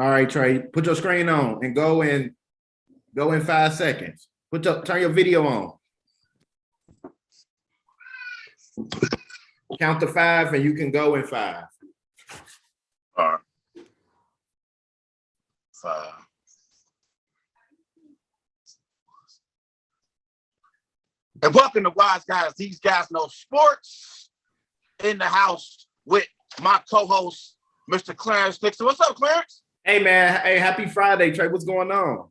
All right, Trey, put your screen on and go in 5 seconds. Turn your video on. Count to 5 and you can go in 5. All right. 5. And welcome to Wise Guys. These guys know sports. In the house with my co-host, Mr. Clarence Dixon. What's up, Clarence? Hey, man. Hey, happy Friday, Trey. What's going on?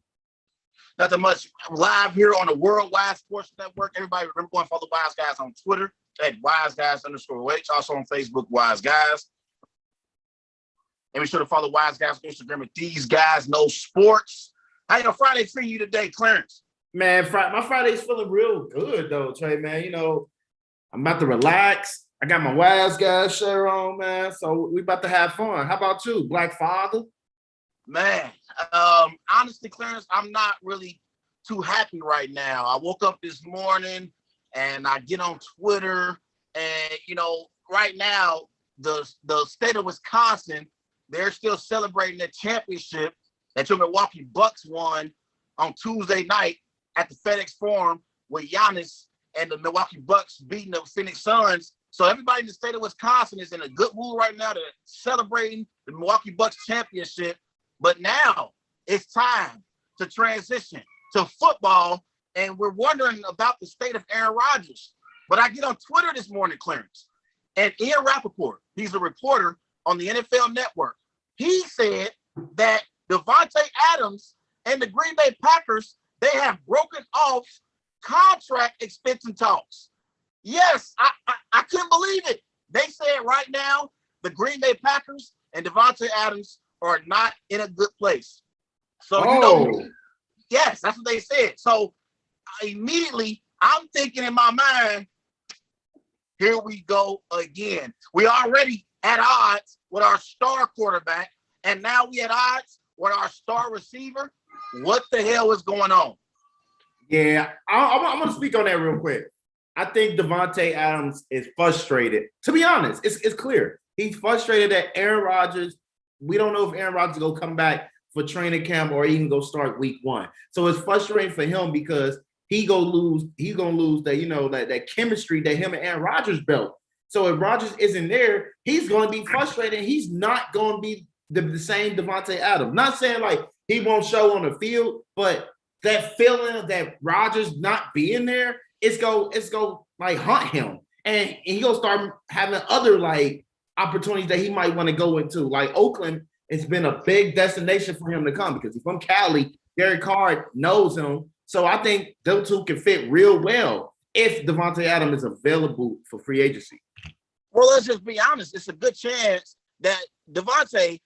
Nothing much. Live here on the Worldwide Sports Network. Everybody remember going to follow Wise Guys on Twitter at WiseGuys_H. Also on Facebook, Wise Guys. And be sure to follow Wise Guys on Instagram at These Guys Know Sports. How your Friday treating you today, Clarence? Man, my Friday's feeling real good, though, Trey, man. You know, I'm about to relax. I got my Wise Guys shirt on, man. So we about to have fun. How about you, Black Father? Man, honestly, Clarence, I'm not really too happy right now. I woke up this morning and I get on Twitter and, you know, right now, the state of Wisconsin, they're still celebrating the championship that your Milwaukee Bucks won on Tuesday night at the FedEx Forum with Giannis and the Milwaukee Bucks beating the Phoenix Suns. So everybody in the state of Wisconsin is in a good mood right now to celebrating the Milwaukee Bucks championship. But now it's time to transition to football, and we're wondering about the state of Aaron Rodgers. But I get on Twitter this morning, Clarence, and Ian Rappaport, he's a reporter on the NFL Network. He said that Devontae Adams and the Green Bay Packers, they have broken off contract extension talks. Yes, I couldn't believe it. They said right now the Green Bay Packers and Devontae Adams are not in a good place. So, you know, yes, that's what they said. So immediately I'm thinking in my mind, here we go again. We already at odds with our star quarterback, and now we at odds with our star receiver. What the hell is going on? Yeah, I'm going to speak on that real quick. I think Devontae Adams is frustrated. To be honest, it's clear. He's frustrated that Aaron Rodgers, we don't know if Aaron Rodgers is going to come back for training camp or even go start week 1. So it's frustrating for him because he's going to lose that, you know, that chemistry that him and Aaron Rodgers built. So if Rodgers isn't there, he's going to be frustrated. He's not going to be the same Devontae Adams. Not saying like he won't show on the field, but that feeling that Rodgers not being there, it's go like hunt him, and he gonna start having other like opportunities that he might want to go into. Like Oakland, it's been a big destination for him to come because he's from Cali. Derek Carr knows him, so I think those two can fit real well if Devontae Adams is available for free agency. Well, let's just be honest. It's a good chance that Devontae,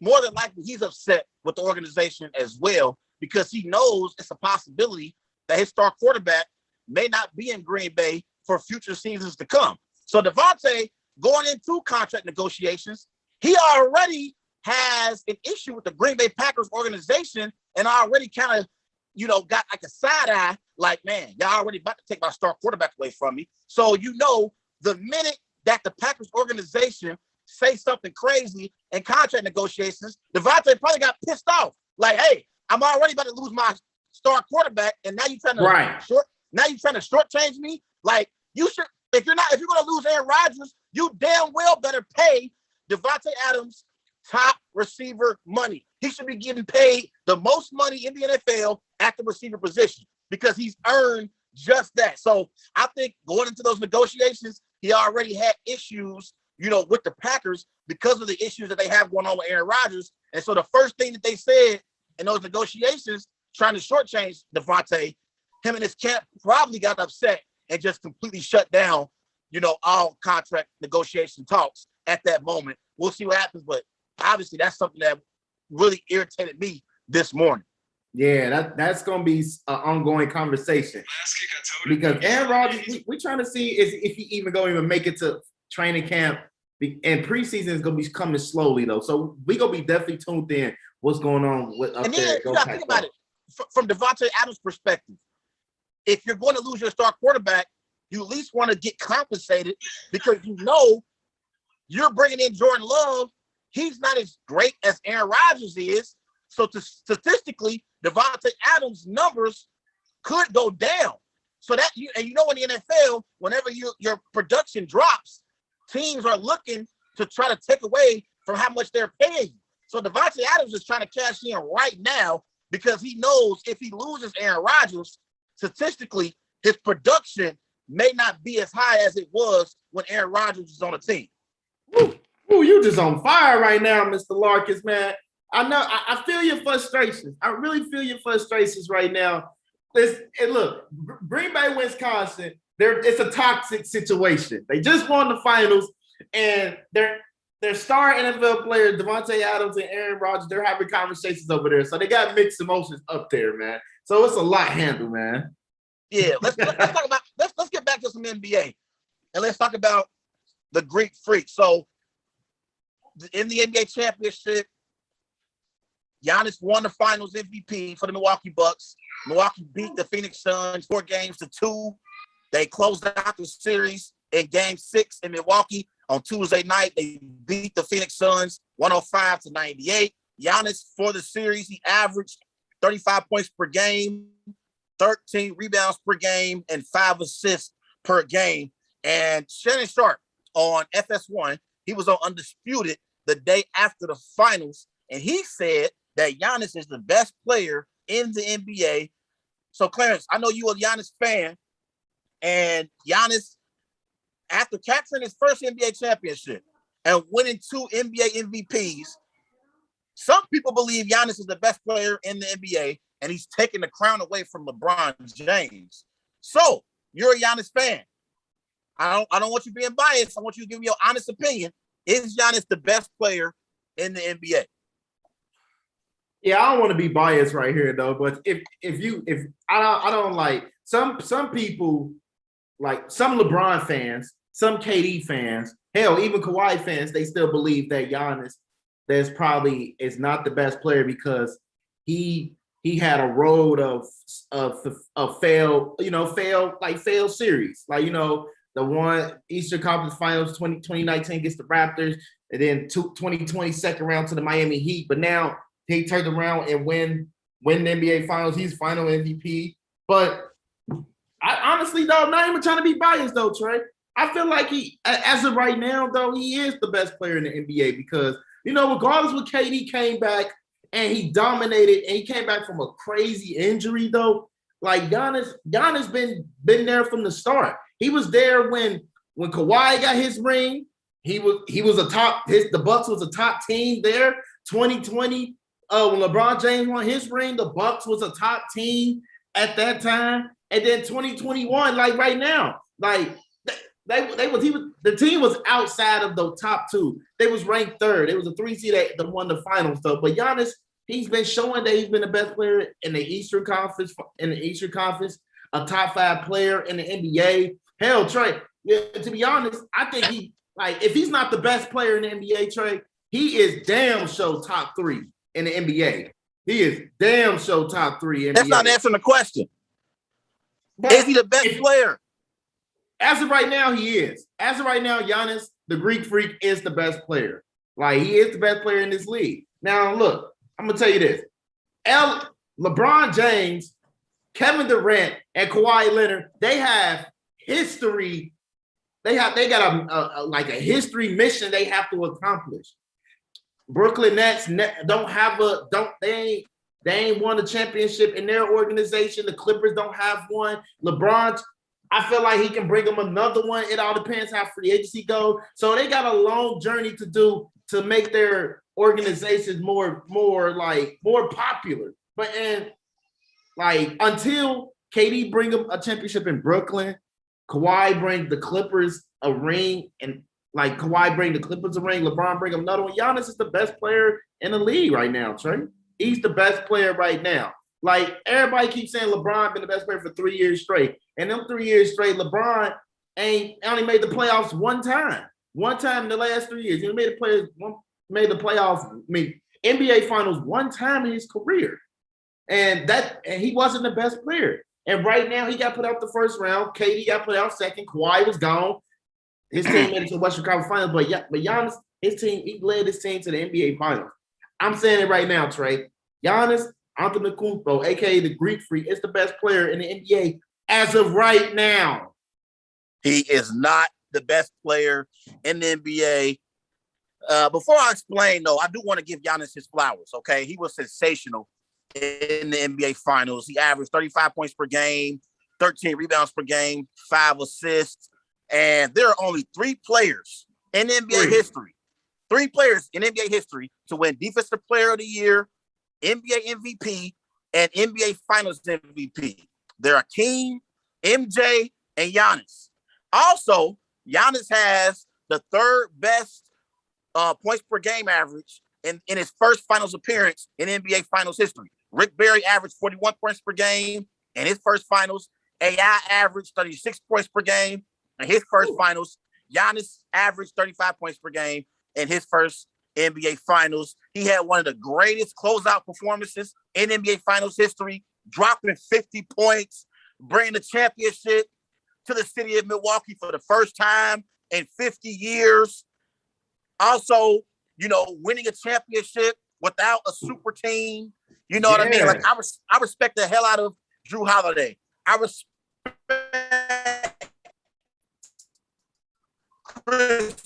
more than likely, he's upset with the organization as well because he knows it's a possibility that his star quarterback may not be in Green Bay for future seasons to come. So Devontae, going into contract negotiations, he already has an issue with the Green Bay Packers organization and already kind of, you know, got like a side eye, like, man, y'all already about to take my star quarterback away from me. So, you know, the minute that the Packers organization say something crazy in contract negotiations, Devontae probably got pissed off. Like, hey, I'm already about to lose my star quarterback, and now you're trying to shortchange me. Like, you should, if you're going to lose Aaron Rodgers, you damn well better pay Devontae Adams top receiver money. He should be getting paid the most money in the NFL at the receiver position because he's earned just that. So I think going into those negotiations, he already had issues, you know, with the Packers because of the issues that they have going on with Aaron Rodgers. And so the first thing that they said in those negotiations, trying to shortchange Devontae, him and his camp probably got upset and just completely shut down, you know, all contract negotiation talks at that moment. We'll see what happens, but obviously that's something that really irritated me this morning. Yeah, that's going to be an ongoing conversation because Aaron Rodgers, we're trying to see if he even going to make it to training camp, and preseason is going to be coming slowly though. So we're going to be definitely tuned in what's going on with up and there. Then, you got to think about it from Devontae Adams' perspective. If you're going to lose your star quarterback, you at least want to get compensated because you know you're bringing in Jordan Love he's not as great as Aaron Rodgers is. So statistically, Devontae Adams' numbers could go down. So that you know in the NFL, whenever your production drops, teams are looking to try to take away from how much they're paying you. So Devontae Adams is trying to cash in right now because he knows if he loses Aaron Rodgers, statistically, his production may not be as high as it was when Aaron Rodgers was on the team. Ooh, you just on fire right now, Mr. Larkins, man. I know. I feel your frustrations. I really feel your frustrations right now. And look, Green Bay, Wisconsin, it's a toxic situation. They just won the finals, and their star NFL players, Devontae Adams and Aaron Rodgers, they're having conversations over there. So they got mixed emotions up there, man. So it's a lot handled, man. Yeah, let's talk about let's get back to some NBA, and let's talk about the Greek Freak. So in the NBA championship, Giannis won the Finals MVP for the Milwaukee Bucks. Milwaukee beat the Phoenix Suns 4-2. They closed out the series in Game 6 in Milwaukee on Tuesday night. They beat the Phoenix Suns 105-98. Giannis for the series, he averaged 35 points per game, 13 rebounds per game, and 5 assists per game. And Shannon Sharp on FS1, he was on Undisputed the day after the finals, and he said that Giannis is the best player in the NBA. So, Clarence, I know you're a Giannis fan, and Giannis, after capturing his first NBA championship and winning 2 NBA MVPs, some people believe Giannis is the best player in the NBA, and he's taking the crown away from LeBron James. So, you're a Giannis fan. I don't want you being biased. I want you to give me your honest opinion. Is Giannis the best player in the NBA? Yeah, I don't want to be biased right here though, but if I don't like some people, like some LeBron fans, some KD fans, hell, even Kawhi fans, they still believe that Giannis is not the best player because he had a road of failed series. Like, the one Eastern Conference Finals 2019 against the Raptors, and then 2020 second round to the Miami Heat. But now he turned around and win the NBA Finals. He's final MVP. But I honestly, though, I'm not even trying to be biased, though, Trey. I feel like he, as of right now, though, he is the best player in the NBA because, regardless what KD came back and he dominated and he came back from a crazy injury, though, like Giannis been there from the start. He was there when Kawhi got his ring. The Bucks was a top team there. 2020, when LeBron James won his ring, the Bucks was a top team at that time. And then 2021, like right now, like the team was outside of the top 2. They was ranked 3rd. It was a 3 seed that won the finals though. But Giannis, he's been showing that he's been the best player in the Eastern Conference. A top 5 player in the NBA. Hell, Trey, to be honest, I think if he's not the best player in the NBA, Trey, he is damn sure top 3 in the NBA. He is damn sure top 3 in the NBA. That's not answering the question. But is he the best player? As of right now, he is. As of right now, Giannis, the Greek Freak, is the best player. Like, he is the best player in this league. Now, look, I'm going to tell you this. LeBron James, Kevin Durant, and Kawhi Leonard, they have history. They got a history mission they have to accomplish. Brooklyn Nets they ain't won a championship in their organization. The Clippers don't have one. LeBron, I feel like he can bring them another one. It all depends how free agency goes. So they got a long journey to do to make their organizations more popular. But until KD bring them a championship in Brooklyn, Kawhi bring the Clippers a ring, and Kawhi bring the Clippers a ring, LeBron bring them another one. Giannis is the best player in the league right now, Trey. He's the best player right now. Like, everybody keeps saying LeBron been the best player for 3 years straight. And them 3 years straight, LeBron only made the playoffs one time. One time in the last 3 years. He made the playoffs, NBA Finals one time in his career. And he wasn't the best player. And right now, he got put out the first round. KD got put out second. Kawhi was gone. His team made it to the Western Conference Finals. But Giannis, His team, he led his team to the NBA Finals. I'm saying it right now, Trey. Giannis Antetokounmpo, aka the Greek Freak, is the best player in the NBA as of right now. He is not the best player in the NBA. Before I explain, though, I do want to give Giannis his flowers, okay? He was sensational in the NBA Finals. He averaged 35 points per game, 13 rebounds per game, 5 assists. And there are only 3 players in NBA history, 3 players in NBA history to win Defensive Player of the Year, NBA MVP, and NBA Finals MVP. They're Akeem, MJ, and Giannis. Also, Giannis has the 3rd best points per game average in his first finals appearance in NBA Finals history. Rick Barry averaged 41 points per game in his first finals. AI averaged 36 points per game in his first finals. Giannis averaged 35 points per game in his first NBA Finals. He had one of the greatest closeout performances in NBA Finals history, dropping 50 points, bringing the championship to the city of Milwaukee for the first time in 50 years. Also, winning a championship without a super team. You know what I mean? Like, I respect the hell out of Drew Holiday. I respect Chris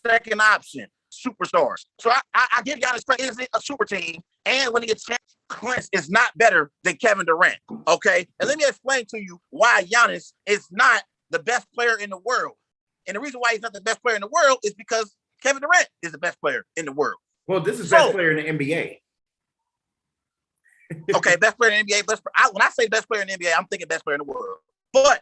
second option, superstars. So I give Giannis credit. Is it a super team? And winning a championship is not better than Kevin Durant. Okay? And let me explain to you why Giannis is not the best player in the world. And the reason why he's not the best player in the world is because Kevin Durant is the best player in the world. Well, this is best player in the NBA. Okay, best player in the NBA. When I say best player in the NBA, I'm thinking best player in the world. But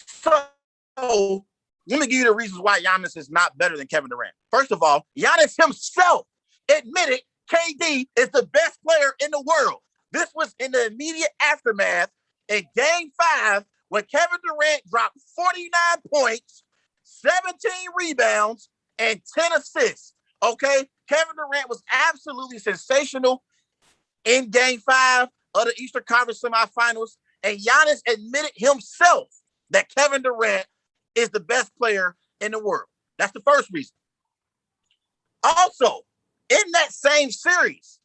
so let me give you the reasons why Giannis is not better than Kevin Durant. First of all, Giannis himself admitted KD is the best player in the world. This was in the immediate aftermath in Game 5 when Kevin Durant dropped 49 points, 17 rebounds, and 10 assists. Okay? Kevin Durant was absolutely sensational in Game 5 of the Eastern Conference semifinals, and Giannis admitted himself that Kevin Durant is the best player in the world. That's the first reason. Also, in that same series,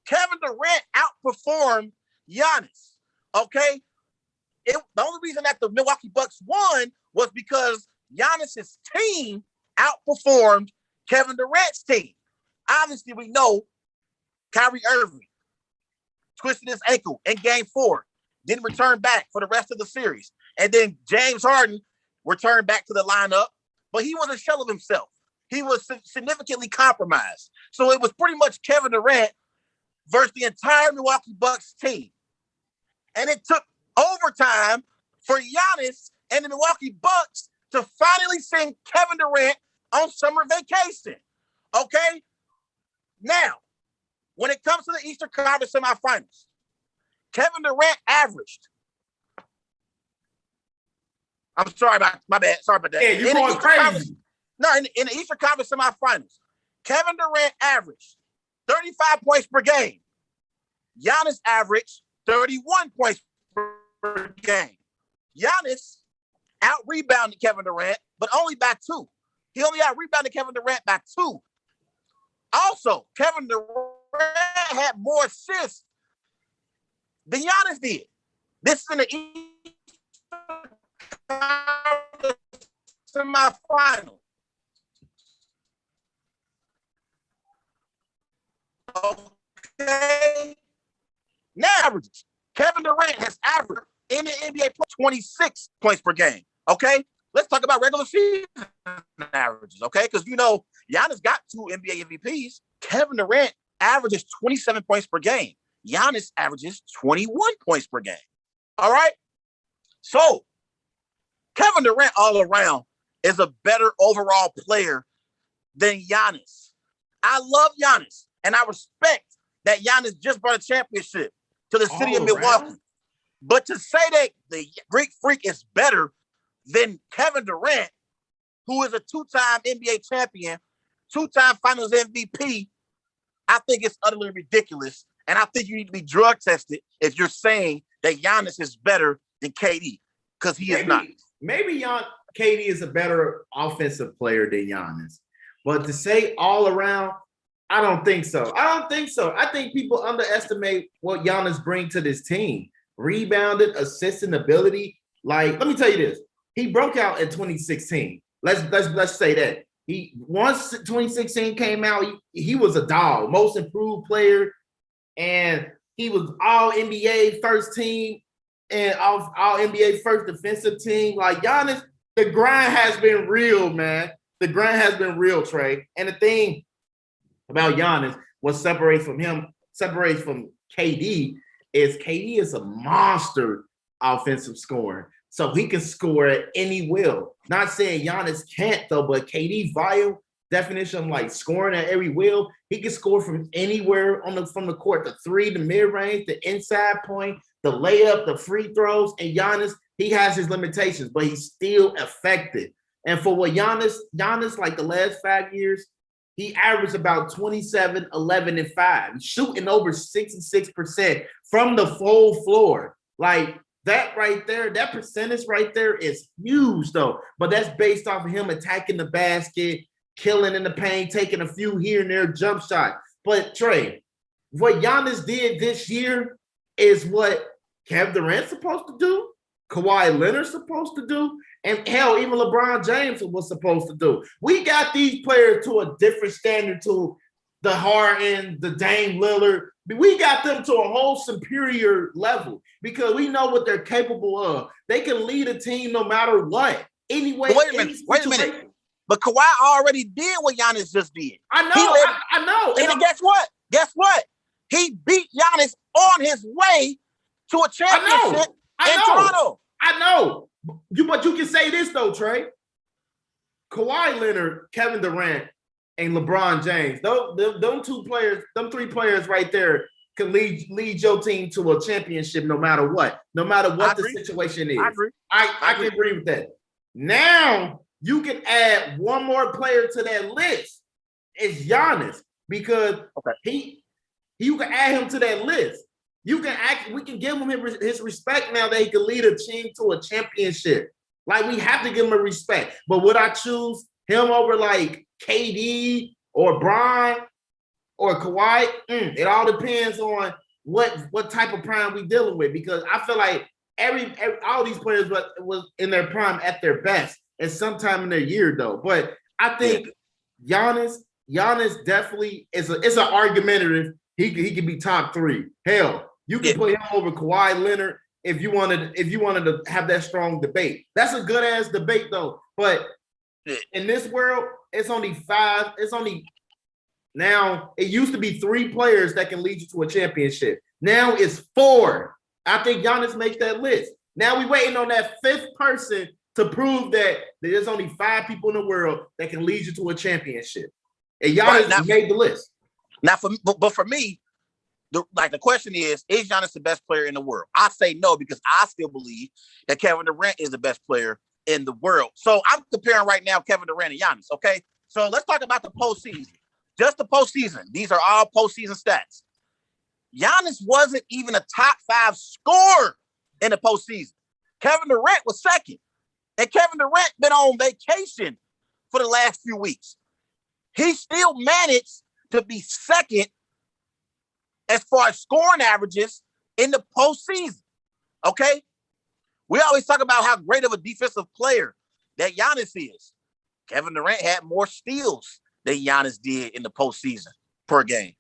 Kevin Durant outperformed Giannis. Okay? The only reason that the Milwaukee Bucks won was because Giannis's team outperformed Kevin Durant's team. Obviously, we know Kyrie Irving twisted his ankle in Game 4, didn't return back for the rest of the series. And then James Harden returned back to the lineup, but he was a shell of himself. He was significantly compromised. So it was pretty much Kevin Durant versus the entire Milwaukee Bucks team. And it took overtime for Giannis and the Milwaukee Bucks to finally send Kevin Durant on summer vacation. Okay? Now, when it comes to the Eastern Conference semifinals, Kevin Durant averaged. I'm sorry about my bad. Sorry about that. Yeah, you're going crazy. In the Eastern Conference semifinals, Kevin Durant averaged 35 points per game. Giannis averaged 31 points per game. Giannis out-rebounded Kevin Durant, but only by 2. He only out-rebounded Kevin Durant by 2. Also, Kevin Durant had more assists than Giannis did. This is in the Eastern Conference semifinals. Okay. Now, averages. Kevin Durant has averaged in the NBA 26 points per game. Okay. Let's talk about regular season averages. Okay. Because, Giannis got 2 NBA MVPs. Kevin Durant averages 27 points per game. Giannis averages 21 points per game. All right. So, Kevin Durant all around is a better overall player than Giannis. I love Giannis. And I respect that Giannis just brought a championship to the city of Milwaukee. But to say that the Greek Freak is better than Kevin Durant, who is a 2-time NBA champion, 2-time Finals MVP, I think it's utterly ridiculous. And I think you need to be drug tested if you're saying that Giannis is better than KD, because he is not. Maybe KD is a better offensive player than Giannis. But to say all around, I don't think so. I think people underestimate what Giannis brings to this team. Rebounded, assisting ability. Like, let me tell you this. He broke out in 2016. Let's say that. Once 2016 came out, he was a dog, most improved player, and he was all NBA first team and all NBA first defensive team. Like Giannis, the grind has been real, man. The grind has been real, Trey. And the thing about Giannis, what separates from KD is a monster offensive scorer. So he can score at any will. Not saying Giannis can't though, but KD volume definition of like scoring at every will, he can score from anywhere from the court, the three, the mid-range, the inside point, the layup, the free throws. And Giannis, he has his limitations, but he's still effective. And for what Giannis, like the last 5 years, he averaged about 27, 11, and 5, shooting over 66% from the full floor. Like that right there, that percentage right there is huge, though. But that's based off of him attacking the basket, killing in the paint, taking a few here and there jump shots. But Trey, what Giannis did this year is what Kevin Durant's supposed to do, Kawhi Leonard's supposed to do, and hell, even LeBron James was supposed to do. We got these players to a different standard, to the Harden, the Dame Lillard. We got them to a whole superior level because we know what they're capable of. They can lead a team no matter what. Anyway, wait a minute. But Kawhi already did what Giannis just did. I know. And guess what? He beat Giannis on his way to a championship in Toronto. I know. But you can say this, though, Trey. Kawhi Leonard, Kevin Durant, and LeBron James, them three players right there can lead your team to a championship no matter what the situation is. I can agree with that. Now, you can add one more player to that list. It's Giannis, because you can add him to that list. We can give him his respect now that he can lead a team to a championship. Like, we have to give him a respect. But would I choose him over like KD or Bron or Kawhi? It all depends on what type of prime we dealing with, because I feel like all these players was in their prime at their best at some time in their year, though. But I think Giannis definitely is an argumentative. He could be top 3. Hell, you can put him over Kawhi Leonard if you wanted to have that strong debate. That's a good ass debate, though. But in this world, it's only 5. Now, it used to be 3 players that can lead you to a championship. Now it's 4. I think Giannis makes that list. Now we're waiting on that 5th person to prove that there's only 5 people in the world that can lead you to a championship. And Giannis made the list. Now, for me, the question is Giannis the best player in the world? I say no, because I still believe that Kevin Durant is the best player in the world. So I'm comparing right now Kevin Durant and Giannis, okay? So let's talk about the postseason. Just the postseason. These are all postseason stats. Giannis wasn't even a top 5 scorer in the postseason. Kevin Durant was second. And Kevin Durant been on vacation for the last few weeks. He still managed to be second as far as scoring averages in the postseason. Okay? We always talk about how great of a defensive player that Giannis is. Kevin Durant had more steals than Giannis did in the postseason per game.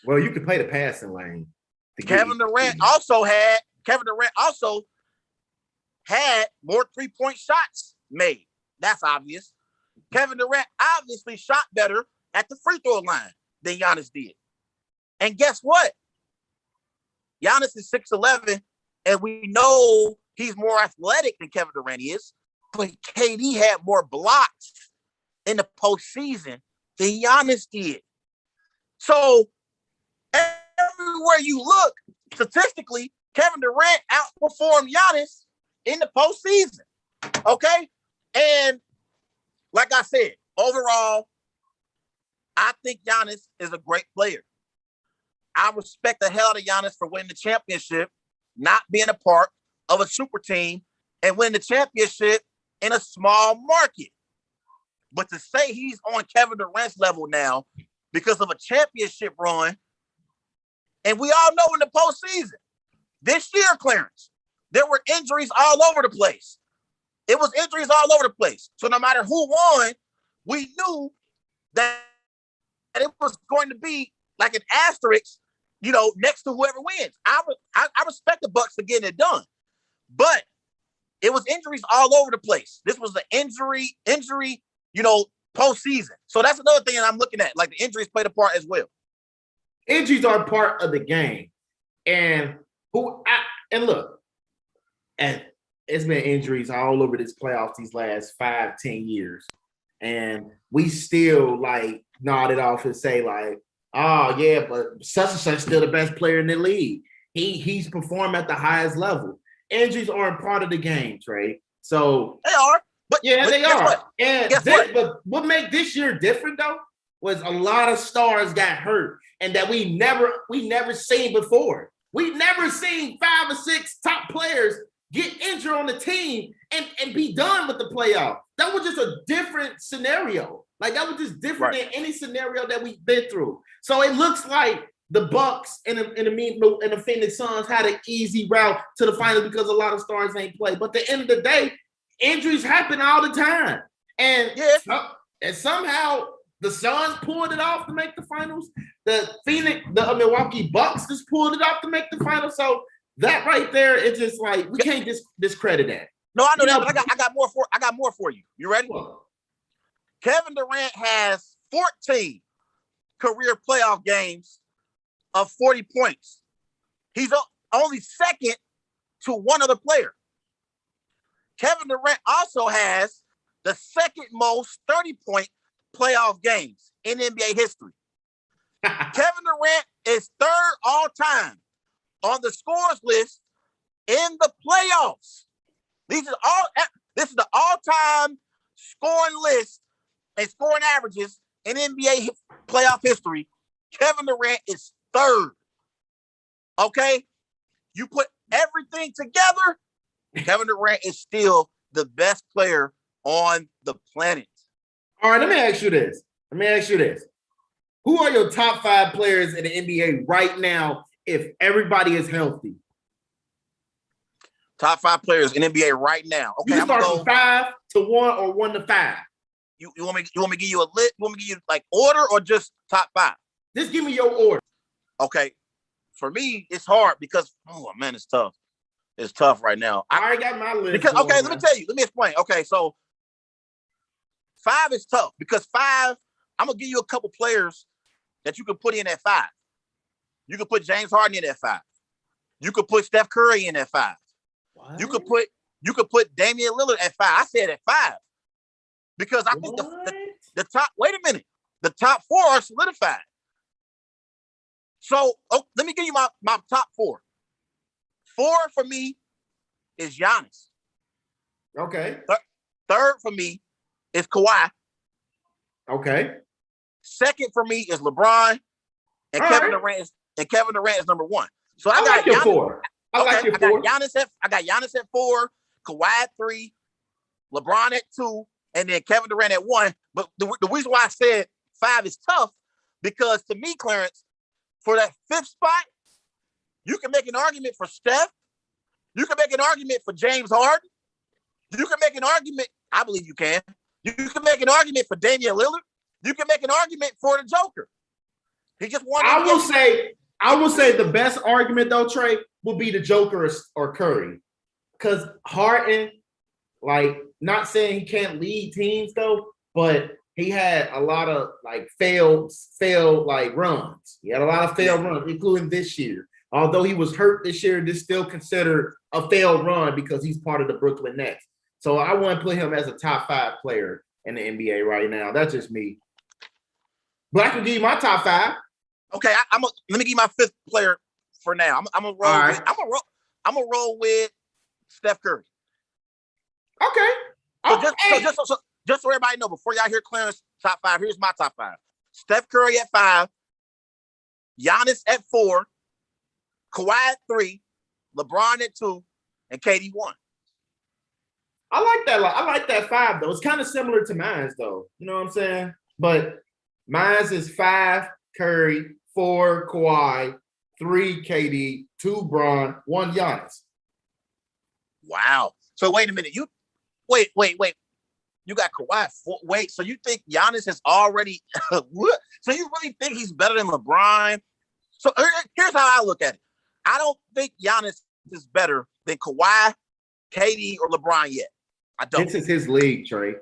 Well, you can play the passing lane. Kevin Durant also had more 3-point shots made. That's obvious. Kevin Durant obviously shot better at the free throw line than Giannis did. And guess what? Giannis is 6'11", and we know he's more athletic than Kevin Durant is, but KD had more blocks in the postseason than Giannis did. So everywhere you look, statistically, Kevin Durant outperformed Giannis in the postseason. Okay? And like I said, overall, I think Giannis is a great player. I respect the hell out of Giannis for winning the championship, not being a part of a super team, and winning the championship in a small market. But to say he's on Kevin Durant's level now because of a championship run, and we all know in the postseason, this year, Clarence, there were injuries all over the place. It was injuries all over the place. So no matter who won, we knew that it was going to be like an asterisk, next to whoever wins. I respect the Bucks for getting it done, but it was injuries all over the place. This was the injury, postseason. So that's another thing that I'm looking at. Like the injuries played a part as well. Injuries are part of the game, and look, and it's been injuries all over this playoffs these last 5-10 years, and we still nod it off and say oh yeah, but such and such still the best player in the league. He's performed at the highest level. Injuries aren't part of the game, Trey. So they are, but they are. What? And but what made this year different though was a lot of stars got hurt, and that we never seen before. We never seen 5 or 6 top players get injured on the team and be done with the playoff. That was just a different scenario. That was just different than any scenario that we've been through. So it looks like the Bucks and the Phoenix Suns had an easy route to the finals because a lot of stars ain't played. But at the end of the day, injuries happen all the time. And somehow the Suns pulled it off to make the finals. The Milwaukee Bucks just pulled it off to make the finals. So that right there, it's just we can't discredit that. No, I know that, but I got more for you. You ready? What? Kevin Durant has 14 career playoff games of 40 points. He's only second to one other player. Kevin Durant also has the second most 30-point playoff games in NBA history. Kevin Durant is third all time on the scores list in the playoffs. This is the all-time scoring list and scoring averages in NBA playoff history. Kevin Durant is third. Okay? You put everything together, Kevin Durant is still the best player on the planet. All right, let me ask you this. Who are your top 5 players in the NBA right now if everybody is healthy? Top 5 players in NBA right now. Okay, you can start from 5 to 1 or 1 to 5. You want me to give you a list? You want me to give you order or just top 5? Just give me your order. Okay. For me, it's hard because it's tough. It's tough right now. I already got my list. Because let me tell you. Let me explain. Okay, so 5 is tough because 5. I'm gonna give you a couple players that you can put in at 5. You can put James Harden in at 5. You could put Steph Curry in at 5. What? You could put Damian Lillard at 5. I said at 5 because I think the top. Wait a minute, the top 4 are solidified. So let me give you my top 4. 4 for me is Giannis. Okay. Third for me is Kawhi. Okay. Second for me is LeBron, and Kevin Durant is number 1. So I got your Giannis, 4. I got Giannis at 4, Kawhi at 3, LeBron at 2, and then Kevin Durant at 1. But the reason why I said 5 is tough because to me, Clarence, for that 5th spot, you can make an argument for Steph. You can make an argument for James Harden. You can make an argument. I believe you can. You can make an argument for Damian Lillard. You can make an argument for the Joker. He just won. I will say the best argument though, Trey, will be the Joker or Curry, because Harden, not saying he can't lead teams though, but he had a lot of failed runs. He had a lot of failed runs, including this year. Although he was hurt this year, this still considered a failed run because he's part of the Brooklyn Nets. So I want to put him as a top 5 player in the NBA right now. That's just me. But I can give you my top 5. Okay, let me give you my 5th player for now. I'm gonna roll. Right. I'm gonna roll with Steph Curry. Okay. Just so everybody know, before y'all hear Clarence top 5, here's my top 5. Steph Curry at 5, Giannis at 4, Kawhi at 3, LeBron at 2, and KD 1. I like that. I like that 5 though. It's kind of similar to mine's though. You know what I'm saying? But mine's is 5 Curry, 4 Kawhi, 3 KD, 2 Bron, 1 Giannis. Wow. So wait a minute. You wait. You got Kawhi. Wait. So you think Giannis has already what? So you really think he's better than LeBron? So here's how I look at it. I don't think Giannis is better than Kawhi, KD, or LeBron yet. I don't. This is his league, Trey.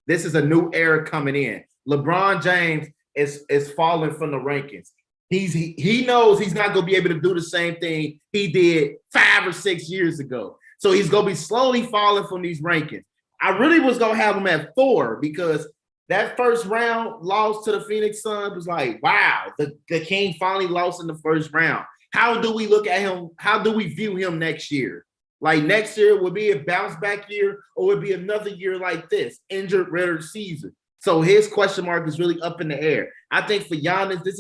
This is a new era coming in. LeBron James is falling from the rankings. He knows he's not going to be able to do the same thing he did 5 or 6 years ago. So he's going to be slowly falling from these rankings. I really was going to have him at 4 because that first round loss to the Phoenix Suns was like, wow, the King finally lost in the first round. How do we look at him? How do we view him next year? Like next year would be a bounce back year or would be another year like this, injured regular season. So his question mark is really up in the air. I think for Giannis, this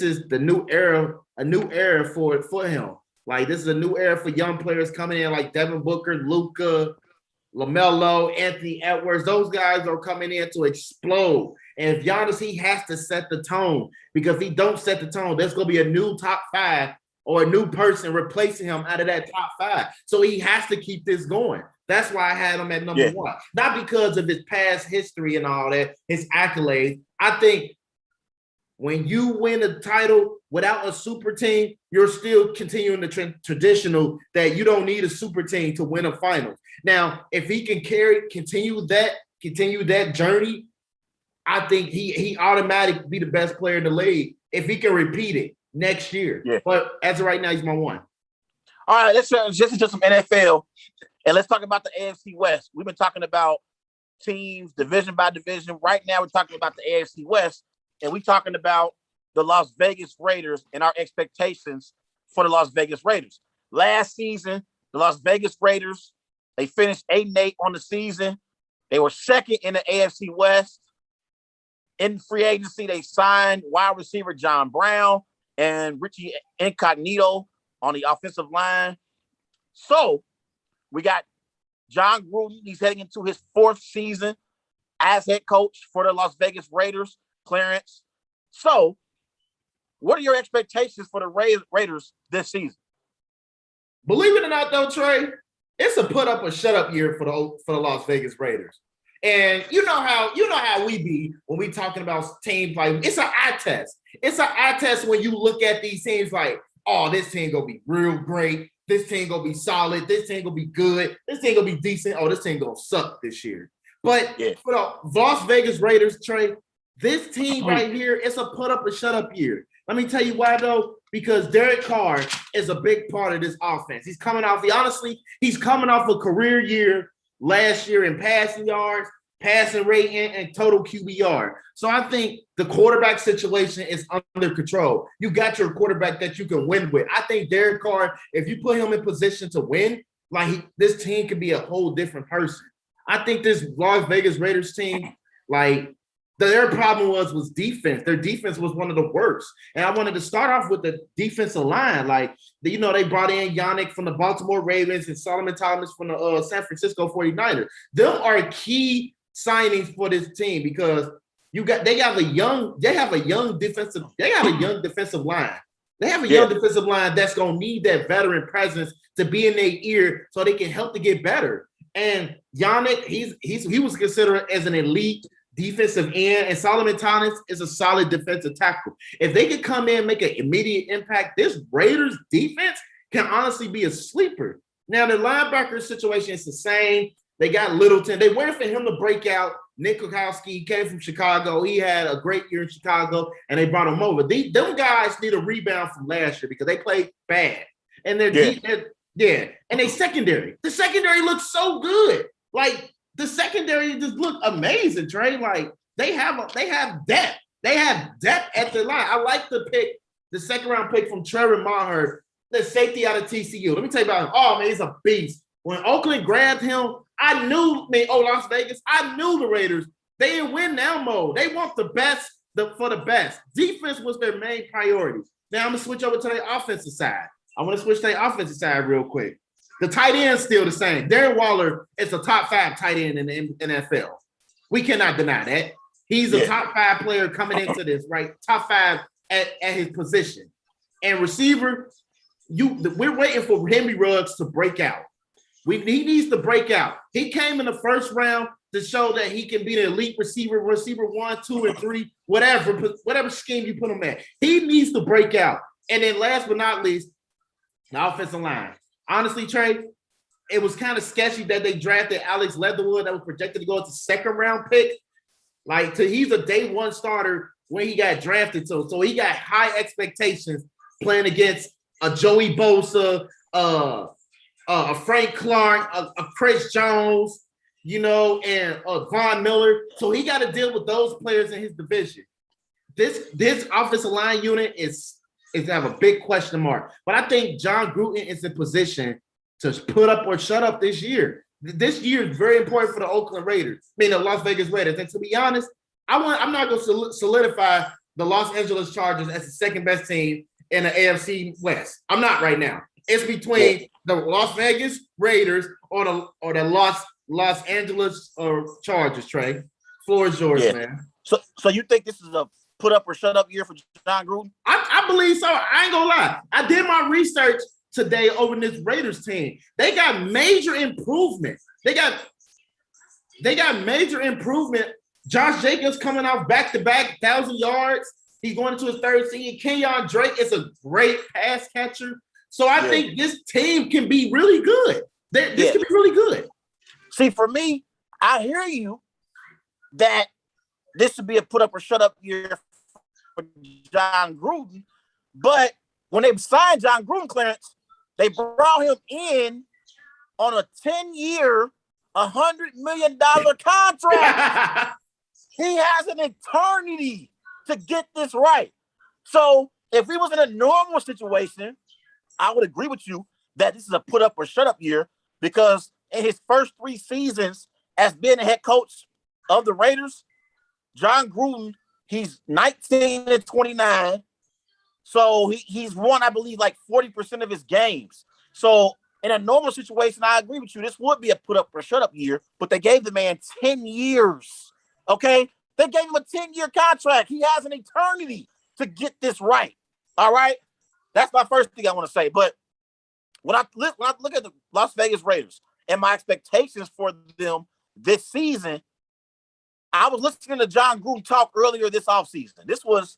is the new era, a new era for him. Like this is a new era for young players coming in like Devin Booker, Luka, LaMelo, Anthony Edwards. Those guys are coming in to explode. And if Giannis, he has to set the tone because if he don't set the tone, there's going to be a new top 5 or a new person replacing him out of that top 5. So he has to keep this going. That's why I had him at number 1. Not because of his past history and all that, his accolades. I think when you win a title without a super team, you're still continuing the traditional that you don't need a super team to win a finals. Now, if he can continue that journey, I think he automatically be the best player in the league if he can repeat it next year. Yeah. But as of right now, he's my 1. All right, let's just into some NFL, and let's talk about the AFC West. We've been talking about teams division by division. Right now, we're talking about the AFC West, and we're talking about the Las Vegas Raiders and our expectations for the Las Vegas Raiders. Last season, the Las Vegas Raiders, they finished 8-8 on the season. They were second in the AFC West. In free agency, they signed wide receiver John Brown and Richie Incognito on the offensive line. So we got John Gruden. He's heading into his 4th season as head coach for the Las Vegas Raiders, Clarence. So what are your expectations for the Raiders this season? Believe it or not, though, Trey, it's a put up or shut up year for the Las Vegas Raiders. And you know how we be when we talking about teams like it's an eye test. It's an eye test when you look at these teams like, oh, this team gonna be real great. This team gonna be solid. This team gonna be good. This team gonna be decent. Oh, this team gonna suck this year. But for the Las Vegas Raiders, Trey, this team right here, it's a put up or shut up year. Let me tell you why though. Because Derek Carr is a big part of this offense. He's coming off a career year last year in passing yards, passing rating, and total QBR. So I think the quarterback situation is under control. You got your quarterback that you can win with. I think Derek Carr, if you put him in position to win, this team could be a whole different person. I think this Las Vegas Raiders team, their problem was defense. Their defense was one of the worst. And I wanted to start off with the defensive line. They brought in Yannick from the Baltimore Ravens and Solomon Thomas from the San Francisco 49ers. Them are key signings for this team because they have a young defensive line. They have a young defensive line that's gonna need that veteran presence to be in their ear so they can help to get better. And Yannick, he was considered as an elite defensive end, and Solomon Thomas is a solid defensive tackle. If they could come in and make an immediate impact, this Raiders defense can honestly be a sleeper. Now, the linebacker situation is the same. They got Littleton. They waited for him to break out. Nick Kwiatkowski came from Chicago. He had a great year in Chicago, and they brought him over. Them guys need a rebound from last year because they played bad. And and they secondary. The secondary looks so good. The secondary just look amazing, Trey. They have depth. They have depth at the line. I like the second round pick from Trevor Maher, the safety out of TCU. Let me tell you about him. Oh man, he's a beast. When Oakland grabbed him, Las Vegas, I knew the Raiders. They in win now mode. They want the best for the best. Defense was their main priority. Now I'm gonna switch over to the offensive side. I want to switch to the offensive side real quick. The tight end's still the same. Darren Waller is a top 5 tight end in the NFL. We cannot deny that. He's a top 5 player coming into this, right? Top 5 at his position. And receiver, we're waiting for Henry Ruggs to break out. He needs to break out. He came in the first round to show that he can be an elite receiver 1, 2, and 3, whatever scheme you put him at. He needs to break out. And then last but not least, the offensive line. Honestly, Trey, it was kind of sketchy that they drafted Alex Leatherwood that was projected to go as a second-round pick. He's a day one starter when he got drafted. So he got high expectations playing against a Joey Bosa, a Frank Clark, a Chris Jones, and Von Miller. So he got to deal with those players in his division. This offensive line unit is have a big question mark. But I think John Gruden is in position to put up or shut up this year. This year is very important for the Oakland Raiders, the Las Vegas Raiders. And to be honest, I'm not going to solidify the Los Angeles Chargers as the second best team in the AFC West. I'm not right now. It's between the Las Vegas Raiders or the Los Angeles Chargers. Trey, floor is yours, man. So you think this is a put up or shut up year for John Gruden? I believe so. I ain't gonna lie. I did my research today over this Raiders team. They got major improvement. They got major improvement. Josh Jacobs coming off back-to-back 1,000 yards. He's going into his third season. Kenyon Drake is a great pass catcher. So I think this team can be really good. This can be really good. See, for me, I hear you that this would be a put up or shut up year for John Gruden. But when they signed John Gruden, Clarence, they brought him in on a 10-year, $100 million contract. He has an eternity to get this right. So if we was in a normal situation, I would agree with you that this is a put up or shut up year, because in his first 3 seasons as being the head coach of the Raiders, John Gruden, he's 19-29. So he's won, I believe, like 40% of his games. So in a normal situation, I agree with you. This would be a put up or shut up year, but they gave the man 10 years. Okay? They gave him a 10-year contract. He has an eternity to get this right. All right? That's my first thing I want to say. But when I look at the Las Vegas Raiders and my expectations for them this season, I was listening to John Gruden talk earlier this offseason. This was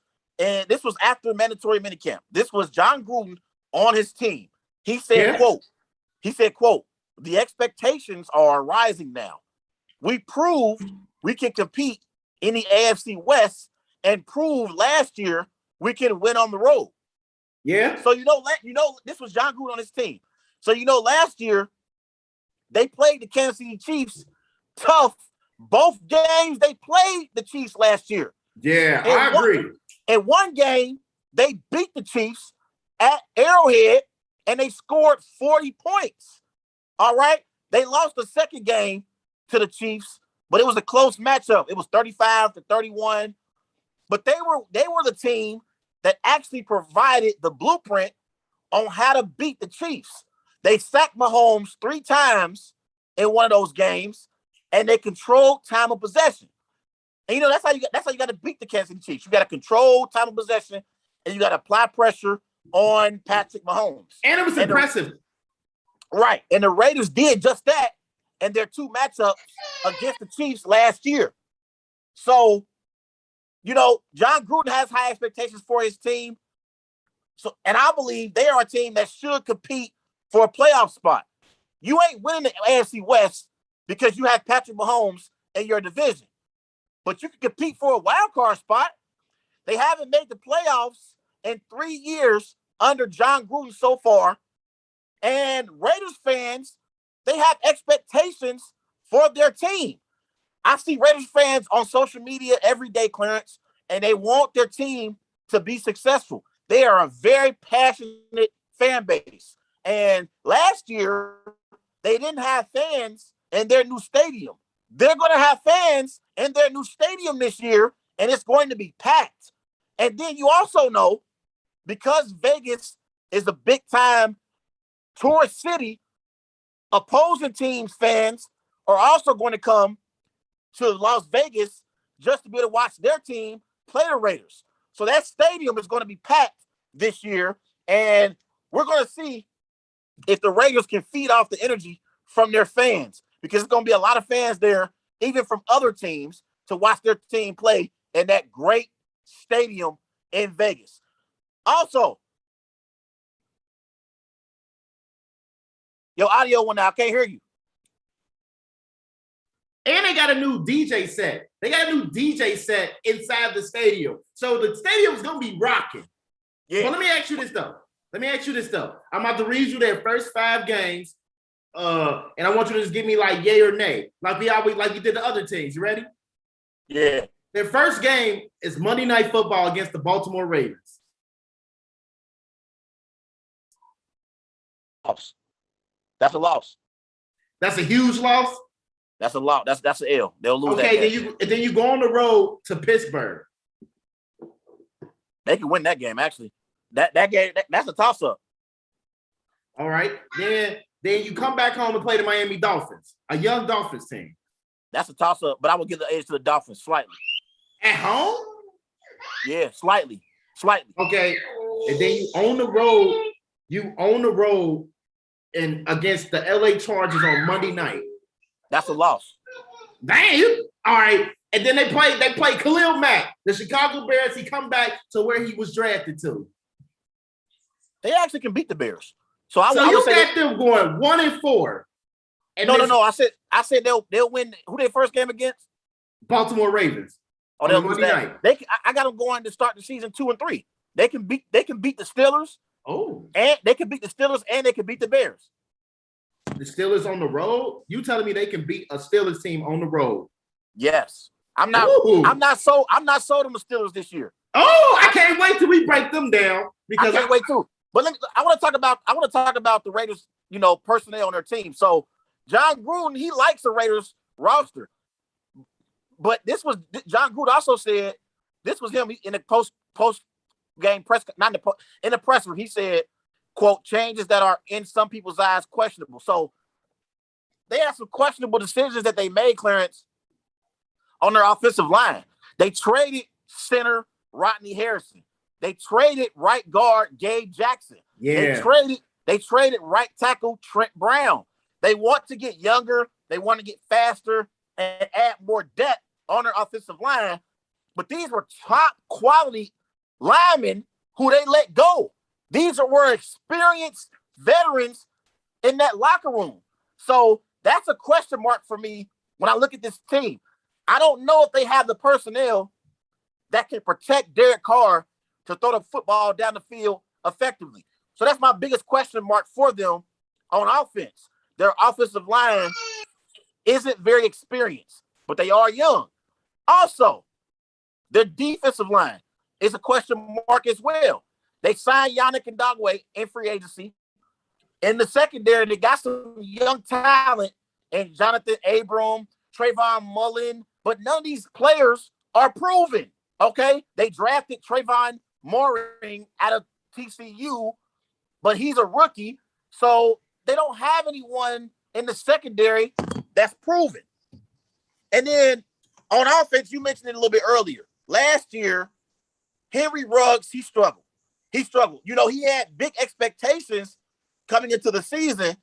after mandatory minicamp. This was John Gruden on his team. He said, quote, the expectations are rising now. We proved we can compete in the AFC West and proved last year we can win on the road. Yeah. So, this was John Gruden on his team. So, last year they played the Kansas City Chiefs tough. Both games they played the Chiefs last year. Yeah, I agree. In one game, they beat the Chiefs at Arrowhead, and they scored 40 points. All right? They lost the second game to the Chiefs, but it was a close matchup. It was 35-31. But they were the team that actually provided the blueprint on how to beat the Chiefs. They sacked Mahomes 3 times in one of those games, and they controlled time of possession. And that's how you got to beat the Kansas City Chiefs. You got to control time of possession, and you got to apply pressure on Patrick Mahomes. And it was impressive. Right. And the Raiders did just that in their 2 matchups against the Chiefs last year. So, John Gruden has high expectations for his team. So, and I believe they are a team that should compete for a playoff spot. You ain't winning the AFC West because you have Patrick Mahomes in your division. But you can compete for a wild card spot. They haven't made the playoffs in 3 years under John Gruden so far. And Raiders fans, they have expectations for their team. I see Raiders fans on social media every day, Clarence, and they want their team to be successful. They are a very passionate fan base. And last year, they didn't have fans in their new stadium. They're going to have fans in their new stadium this year, and it's going to be packed. And then you also know, because Vegas is a big-time tourist city, opposing teams' fans are also going to come to Las Vegas just to be able to watch their team play the Raiders. So that stadium is going to be packed this year, and we're going to see if the Raiders can feed off the energy from their fans, because it's going to be a lot of fans there, even from other teams, to watch their team play in that great stadium in Vegas. Also, your audio went out. I can't hear you. And they got a new DJ set. They got a new DJ set inside the stadium. So the stadium is going to be rocking. Yeah. But let me ask you this, though. I'm about to read you their first 5 games. And I want you to just give me like yay or nay. Like you did the other teams. You ready? Yeah. Their first game is Monday Night Football against the Baltimore Ravens. Loss. That's a loss. That's a huge loss? That's a loss. That's an L. They'll lose that game. Then you go on the road to Pittsburgh. They can win that game, actually. That game, that's a toss-up. All right. Then you come back home and play the Miami Dolphins, a young Dolphins team. That's a toss-up, but I will give the edge to the Dolphins slightly. At home? Yeah, slightly. Okay. And then you own the road and against the LA Chargers on Monday night. That's a loss. Damn. All right. And then they play Khalil Mack, the Chicago Bears. He come back to where he was drafted to. They actually can beat the Bears. So I you would say got them going 1-4. No. I said they'll win. Who their first game against? Baltimore Ravens. Oh, they'll lose that. I got them going to start the season 2-3. They can beat the Steelers. Oh. And they can beat the Steelers and they can beat the Bears. The Steelers on the road? You telling me they can beat a Steelers team on the road? Yes. I'm not sold on the Steelers this year. Oh, I can't wait till we break them down. Because I can't wait too. But I want to talk about the Raiders, personnel on their team. So John Gruden, he likes the Raiders roster. But John Gruden also said this was him in the post game press, not in the presser. He said, quote, changes that are in some people's eyes questionable. So they had some questionable decisions that they made, Clarence, on their offensive line. They traded center Rodney Harrison. They traded right guard Gabe Jackson. Yeah. They traded right tackle Trent Brown. They want to get younger. They want to get faster and add more depth on their offensive line. But these were top quality linemen who they let go. These were experienced veterans in that locker room. So that's a question mark for me when I look at this team. I don't know if they have the personnel that can protect Derek Carr to throw the football down the field effectively. So that's my biggest question mark for them on offense. Their offensive line isn't very experienced, but they are young. Also, their defensive line is a question mark as well. They signed Yannick Ngakoue in free agency. In the secondary, they got some young talent in Jonathan Abram, Trayvon Mullen, but none of these players are proven, okay? They drafted Trayvon Mooring out of TCU, but he's a rookie, so they don't have anyone in the secondary that's proven. And then on offense, you mentioned it a little bit earlier. Last year, Henry Ruggs, he struggled. He had big expectations coming into the season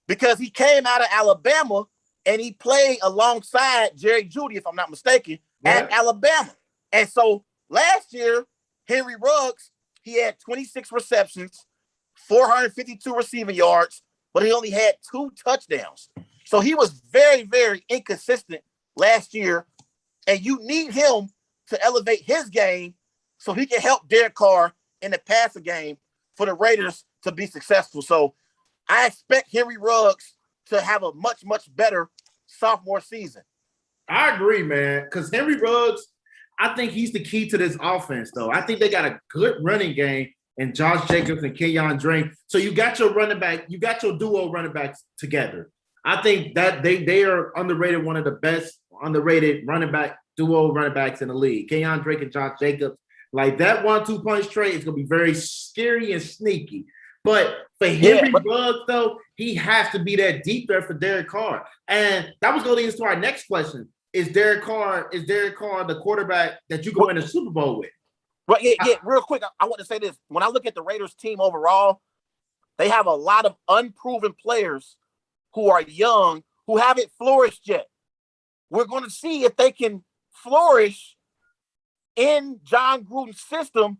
because he came out of Alabama and he played alongside Jerry Jeudy, if I'm not mistaken, at Alabama. And so last year, Henry Ruggs, he had 26 receptions, 452 receiving yards, but he only had 2 touchdowns. So he was very, very inconsistent last year, and you need him to elevate his game so he can help Derek Carr in the passing game for the Raiders to be successful. So I expect Henry Ruggs to have a much, much better sophomore season. I agree, man, because Henry Ruggs, I think he's the key to this offense, though. I think they got a good running game in Josh Jacobs and Kenyon Drake. So you got your running back, you got your duo running backs together. I think that they are underrated, one of the best underrated running back duo running backs in the league. Kenyon Drake and Josh Jacobs. Like that 1-2 punch trade is gonna be very scary and sneaky. But for Henry Ruggs, though, he has to be that deep threat for Derek Carr. And that was going to lead us to our next question. Is Derek Carr the quarterback that you can win a Super Bowl with? Well, yeah, real quick, I want to say this. When I look at the Raiders team overall, they have a lot of unproven players who are young, who haven't flourished yet. We're going to see if they can flourish in John Gruden's system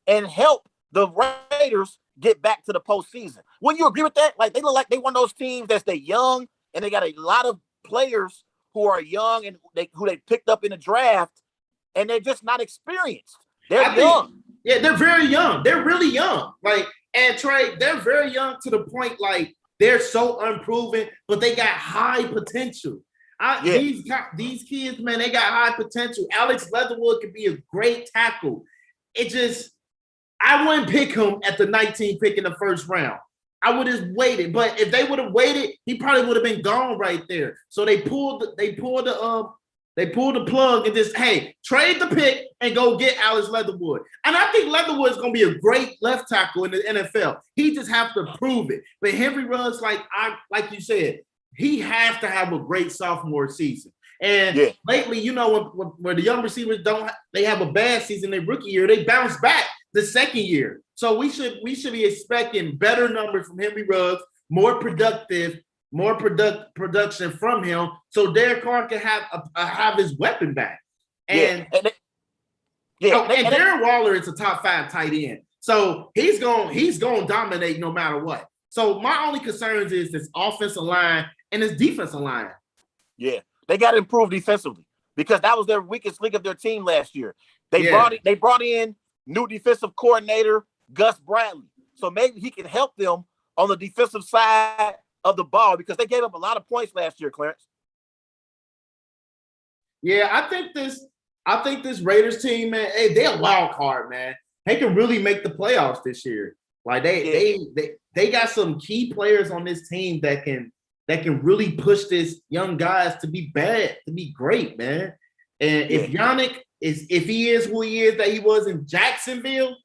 and help the Raiders get back to the postseason. Wouldn't you agree with that? Like, they look like they one of those teams that's young, and they got a lot of players who are young and who they picked up in the draft, and they're just not experienced. They're young. Yeah, they're very young. They're really young. Like, and Trey, they're very young to the point, like, they're so unproven, but they got high potential. These kids, man, they got high potential. Alex Leatherwood could be a great tackle. I wouldn't pick him at the 19th pick in the first round. I would have waited, but if they would have waited, he probably would have been gone right there. So they pulled the plug and just, hey, trade the pick and go get Alex Leatherwood. And I think Leatherwood is going to be a great left tackle in the NFL. He just have to prove it. But Henry Ruggs, like you said, he has to have a great sophomore season. And lately, you know, when the young receivers they have a bad season their rookie year, they bounce back the second year. So we should be expecting better numbers from Henry Ruggs, more production from him, so Derek Carr can have his weapon back. And Darren Waller is a top 5 tight end, so he's going to dominate no matter what. So my only concerns is this offensive line and this defensive line. Yeah, they got to improve defensively because that was their weakest link of their team last year. They brought in new defensive coordinator Gus Bradley, so maybe he can help them on the defensive side of the ball because they gave up a lot of points last year, Clarence. Yeah, I think this Raiders team, man, hey, they're a wild card, man. They can really make the playoffs this year. Like they got some key players on this team that can really push this young guys to be great, man. And if Yannick if he is who he is that he was in Jacksonville,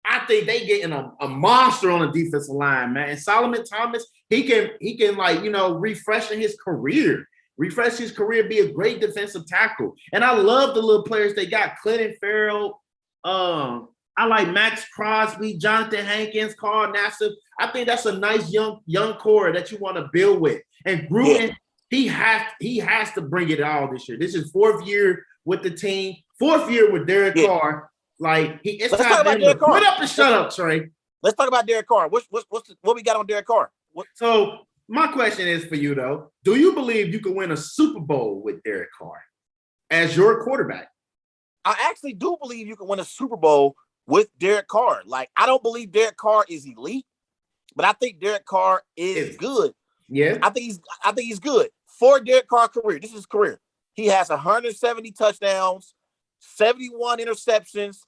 I think they getting a monster on the defensive line, man. And Solomon Thomas, he can like, you know, refresh his career, be a great defensive tackle. And I love the little players they got. Clinton Farrell, I like Max Crosby, Jonathan Hankins, Carl Nassib. I think that's a nice young core that you want to build with. And Gruden, he has to bring it all this year. This is 4th year with the team, 4th year with Derek Carr. Like it's time for him to put up and shut up, Trey. Let's talk about Derek Carr. What we got on Derek Carr? So my question is for you though: do you believe you can win a Super Bowl with Derek Carr as your quarterback? I actually do believe you can win a Super Bowl with Derek Carr. Like, I don't believe Derek Carr is elite, but I think Derek Carr is good. Yeah, I think he's good for Derek Carr's career. This is his career. He has 170 touchdowns, 71 interceptions.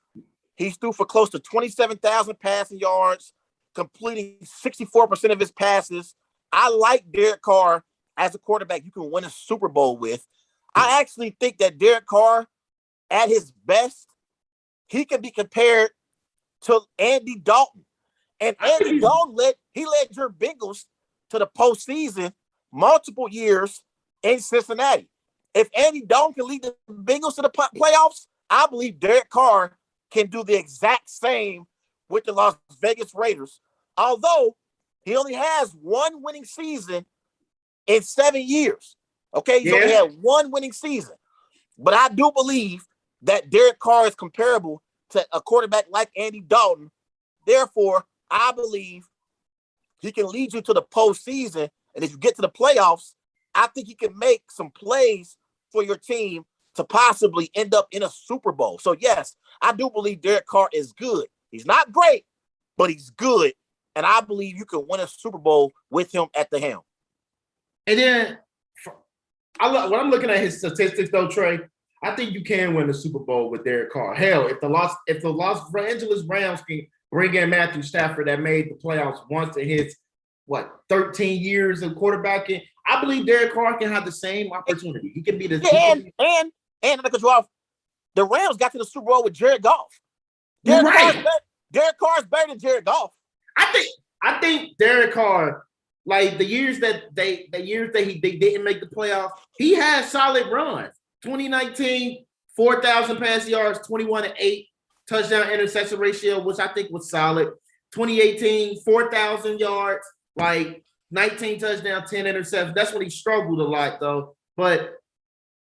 He's threw for close to 27,000 passing yards, completing 64% of his passes. I like Derek Carr as a quarterback you can win a Super Bowl with. I actually think that Derek Carr, at his best, he can be compared to Andy Dalton. And Andy Dalton led your Bengals to the postseason multiple years in Cincinnati. If Andy Dalton can lead the Bengals to the playoffs, I believe Derek Carr can do the exact same with the Las Vegas Raiders. Although he only has one winning season in 7 years. Okay, he's only had one winning season. But I do believe that Derek Carr is comparable to a quarterback like Andy Dalton. Therefore, I believe he can lead you to the postseason. And if you get to the playoffs, I think he can make some plays for your team to possibly end up in a Super Bowl. So, yes, I do believe Derek Carr is good. He's not great, but he's good. And I believe you can win a Super Bowl with him at the helm. And then when I'm looking at his statistics, though, Trey, I think you can win the Super Bowl with Derek Carr. Hell, if the Los Angeles Rams can bring in Matthew Stafford that made the playoffs once in his 13 years of quarterbacking, I believe Derek Carr can have the same opportunity. He can be the And to cut you off, the Rams got to the Super Bowl with Jared Goff. You're right. Derek Carr is better than Jared Goff. I think Derek Carr, like the years that they didn't make the playoffs, he had solid runs. 2019, 4,000 pass yards, 21-8 touchdown interception ratio, which I think was solid. 2018, 4,000 yards, like 19 touchdowns, 10 interceptions. That's when he struggled a lot, though. But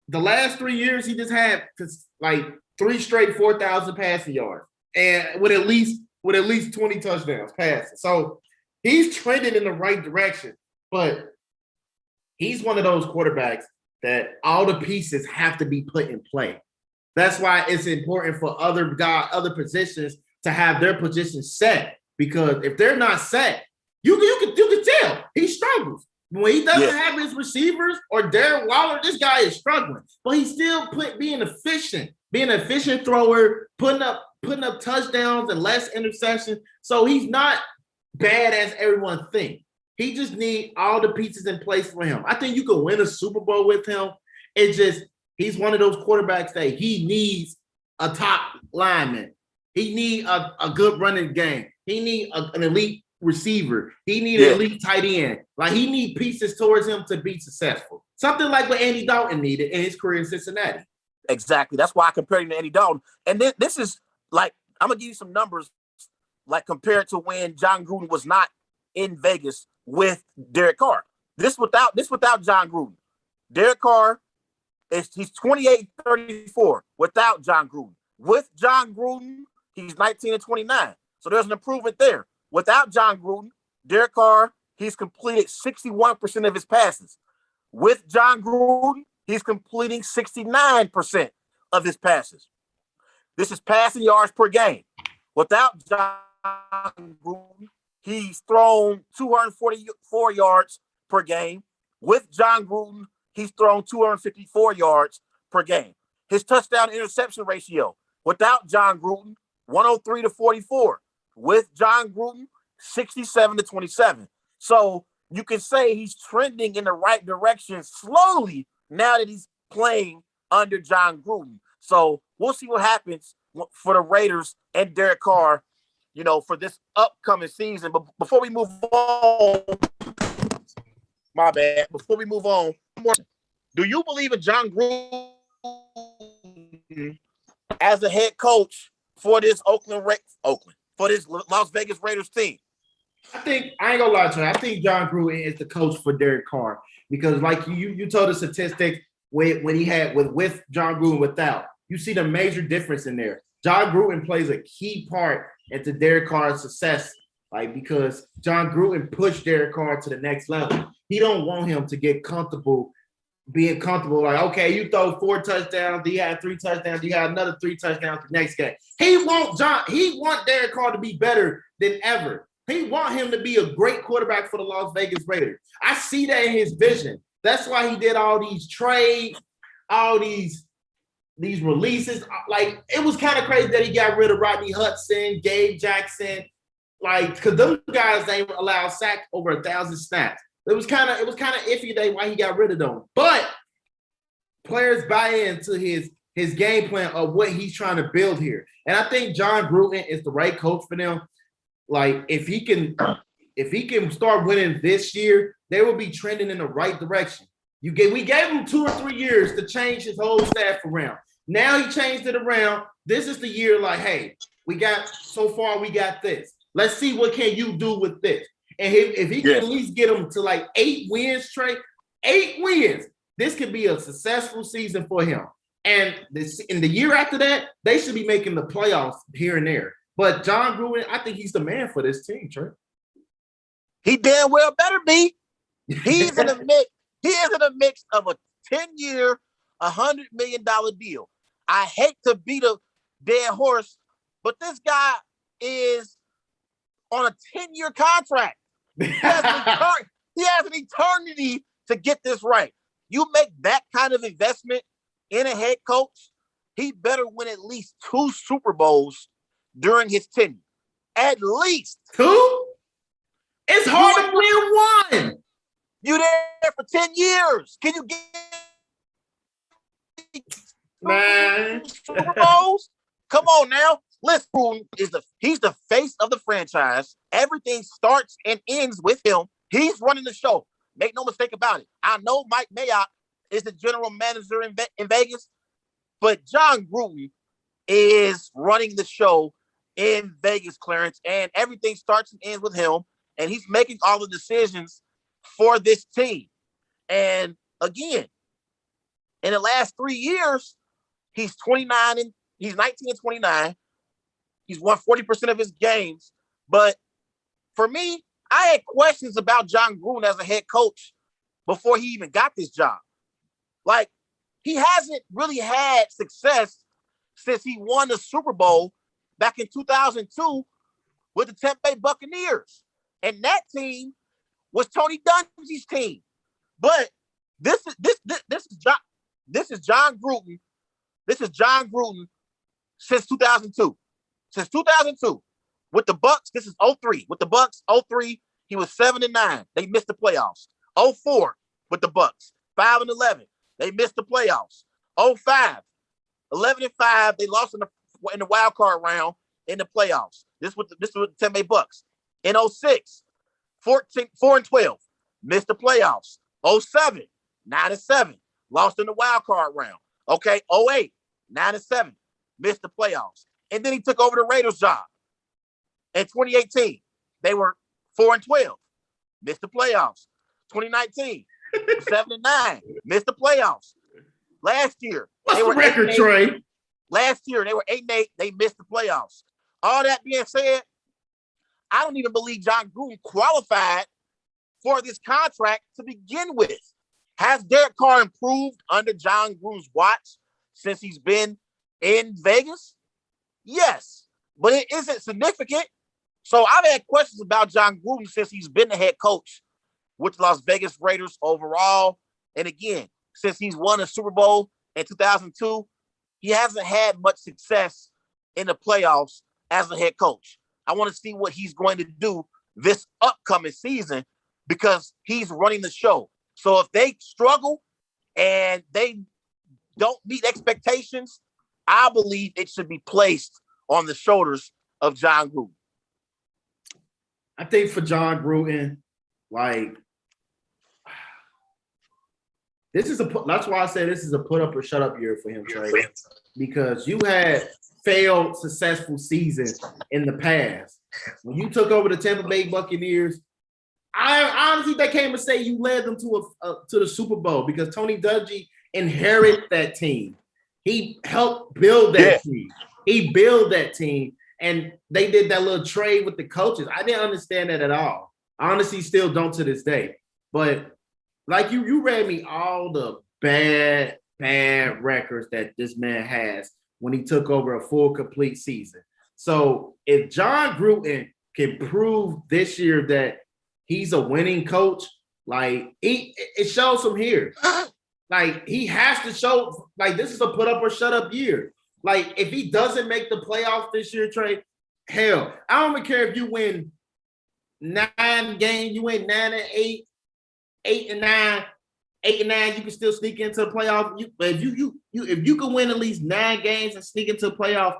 the last 3 years, he just had like 3 straight 4,000 passing yards, and with at least 20 touchdowns passing. So he's trending in the right direction, but he's one of those quarterbacks that all the pieces have to be put in play. That's why it's important for other positions to have their positions set, because if they're not set, you can tell he struggles. When he doesn't have his receivers or Darren Waller, this guy is struggling. But he's still being an efficient thrower, putting up touchdowns and less interceptions. So he's not bad as everyone thinks. He just needs all the pieces in place for him. I think you can win a Super Bowl with him. It's just he's one of those quarterbacks that he needs a top lineman. He needs a good running game. He needs an elite receiver. He needs an elite tight end. Like, he needs pieces towards him to be successful. Something like what Andy Dalton needed in his career in Cincinnati. Exactly. That's why I compared him to Andy Dalton. And then this is like, I'm gonna give you some numbers, like compared to when John Gruden was not in Vegas with Derek Carr. This without John Gruden. Derek Carr he's 28-34 without John Gruden. With John Gruden, he's 19-29. So there's an improvement there. Without John Gruden, Derek Carr, he's completed 61% of his passes. With John Gruden, he's completing 69% of his passes. This is passing yards per game. Without John Gruden, he's thrown 244 yards per game. With John Gruden, he's thrown 254 yards per game. His touchdown interception ratio, without John Gruden, 103-44. With John Gruden, 67-27. So you can say he's trending in the right direction slowly now that he's playing under John Gruden. So we'll see what happens for the Raiders and Derek Carr, for this upcoming season. But before we move on, my bad. Before we move on, do you believe in John Gruden as a head coach for this for this Las Vegas Raiders team? I ain't gonna lie to you. I think John Gruden is the coach for Derek Carr, because like you told the statistics when he had with John Gruden without, you see the major difference in there. John Gruden plays a key part into Derek Carr's success, like, because John Gruden pushed Derek Carr to the next level. He don't want him to get being comfortable. Like, okay, you throw 4 touchdowns, you had 3 touchdowns, you had another 3 touchdowns the next game. He want Derek Carr to be better than ever. He want him to be a great quarterback for the Las Vegas Raiders. I see that in his vision. That's why he did all these trades, all these releases. Like, it was kind of crazy that he got rid of Rodney Hudson, Gabe Jackson, like, because those guys ain't allowed sack over 1,000 snaps. It was kind of iffy that why he got rid of them. But players buy into his game plan of what he's trying to build here. And I think John Gruden is the right coach for them. Like, if he can start winning this year, they will be trending in the right direction. We gave him 2 or 3 years to change his whole staff around. Now he changed it around. This is the year, like, hey, we got this. Let's see what can you do with this. And if he can at least get them to like 8 wins straight, 8 wins, this could be a successful season for him. And in the year after that, they should be making the playoffs here and there. But John Gruden, I think he's the man for this team, Trey. He damn well better be. He's in a mix. He is in a mix of a 10-year, $100 million deal. I hate to beat a dead horse, but this guy is on a 10-year contract. He has an eternity to get this right. You make that kind of investment in a head coach, he better win at least 2 Super Bowls during his tenure. At least 2? It's hard to win 1. You're there for 10 years. Can you get Man. Super Bowls. Come on now. Listen, he's the face of the franchise. Everything starts and ends with him. He's running the show. Make no mistake about it. I know Mike Mayock is the general manager in Vegas, but John Gruden is running the show in Vegas, Clarence, and everything starts and ends with him, and he's making all the decisions for this team. And again, in the last 3 years, he's 29 and he's 19 and 29. He's won 40% of his games. But for me, I had questions about John Gruden as a head coach before he even got this job. Like, he hasn't really had success since he won the Super Bowl back in 2002 with the Tampa Bay Buccaneers. And that team was Tony Dungy's team. But this is John Gruden. This is John Gruden since 2002. Since 2002. With the Bucks, this is 03. With the Bucks, 03, he was 7-9. They missed the playoffs. 04 with the Bucks, 5-11. They missed the playoffs. 05, 11-5. They lost in the wild card round in the playoffs. This was the Tampa Bay Bucks. In 06, 4-12, missed the playoffs. 07, 9-7, lost in the wild card round. Okay, 08, 9-7, missed the playoffs. And then he took over the Raiders job. In 2018, they were 4-12, missed the playoffs. 2019, 7-9, missed the playoffs. Last year, what's the record, Trey? Last year, they were 8-8, they missed the playoffs. All that being said, I don't even believe John Gruden qualified for this contract to begin with. Has Derek Carr improved under John Gruden's watch since he's been in Vegas? Yes, but it isn't significant. So I've had questions about John Gruden since he's been the head coach with the Las Vegas Raiders overall. And again, since he's won a Super Bowl in 2002, he hasn't had much success in the playoffs as a head coach. I want to see what he's going to do this upcoming season because he's running the show. So if they struggle and they don't meet expectations, I believe it should be placed on the shoulders of John Gruden. I think for John Gruden, like, that's why I say this is a put up or shut up year for him, Trey. Because you had failed successful seasons in the past. When you took over the Tampa Bay Buccaneers, I honestly they came and say you led them to the Super Bowl because Tony Dungy inherited that team. He helped build that team. He built that team, and they did that little trade with the coaches. I didn't understand that at all. I honestly still don't to this day. But like you read me all the bad records that this man has when he took over a full complete season. So if John Gruden can prove this year that he's a winning coach, like it shows from here. Like he has to show, like this is a put up or shut up year. Like if he doesn't make the playoffs this year, Trey, hell, I don't even care if you win 9 games, you win 9-8, 8-9, 8-9, you can still sneak into the playoff. But if you can win at least 9 games and sneak into the playoff,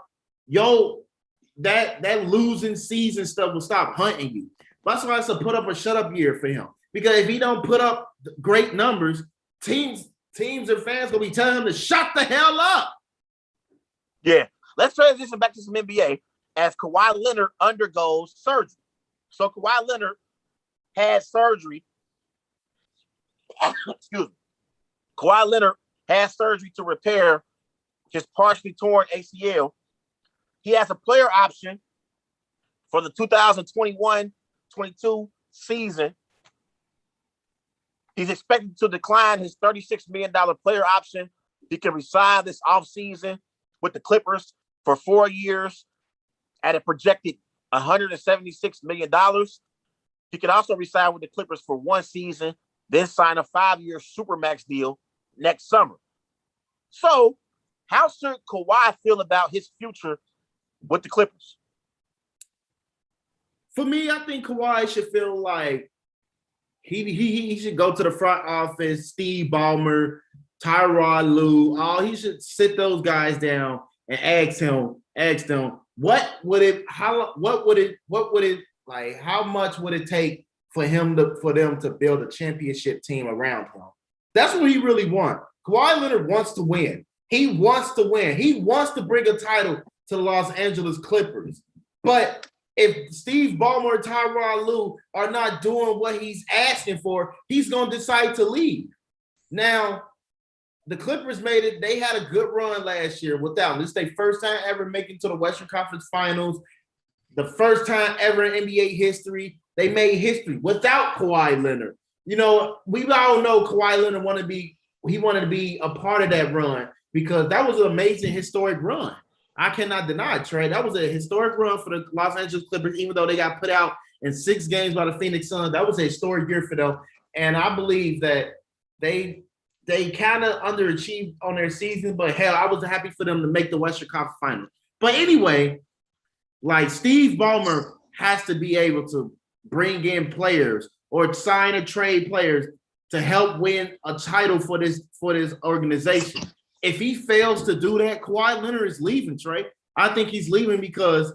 that losing season stuff will stop hunting you. That's why it's a put up or shut up year for him. Because if he don't put up great numbers, teams and fans gonna be telling him to shut the hell up. Yeah, let's transition back to some NBA as Kawhi Leonard undergoes surgery. So Kawhi Leonard had surgery. Excuse me. Kawhi Leonard had surgery to repair his partially torn ACL. He has a player option for the 2021-22 season. He's expected to decline his $36 million player option. He can resign this offseason with the Clippers for 4 years at a projected $176 million. He can also resign with the Clippers for 1 season, then sign a 5-year Supermax deal next summer. So, how should Kawhi feel about his future with the Clippers? For me, I think Kawhi should feel like he should go to the front office, Steve Ballmer, Tyrod Lue, he should sit those guys down and ask them, how much would it take for them to build a championship team around him? That's what he really wants. Kawhi Leonard wants to win. He wants to win. He wants to bring a title to the Los Angeles Clippers. But if Steve Ballmer and Tyrod Lue are not doing what he's asking for, he's going to decide to leave. Now, the Clippers made it. They had a good run last year without him. This is their first time ever making to the Western Conference Finals. The first time ever in NBA history. They made history without Kawhi Leonard. You know, we all know Kawhi Leonard wanted to be a part of that run because that was an amazing historic run. I cannot deny it, Trey. That was a historic run for the Los Angeles Clippers, even though they got put out in 6 games by the Phoenix Suns. That was a historic year for them. And I believe that they kind of underachieved on their season, but hell, I was happy for them to make the Western Conference Finals. But anyway, like Steve Ballmer has to be able to bring in players or sign or trade players to help win a title for this organization. If he fails to do that, Kawhi Leonard is leaving, Trey. I think he's leaving because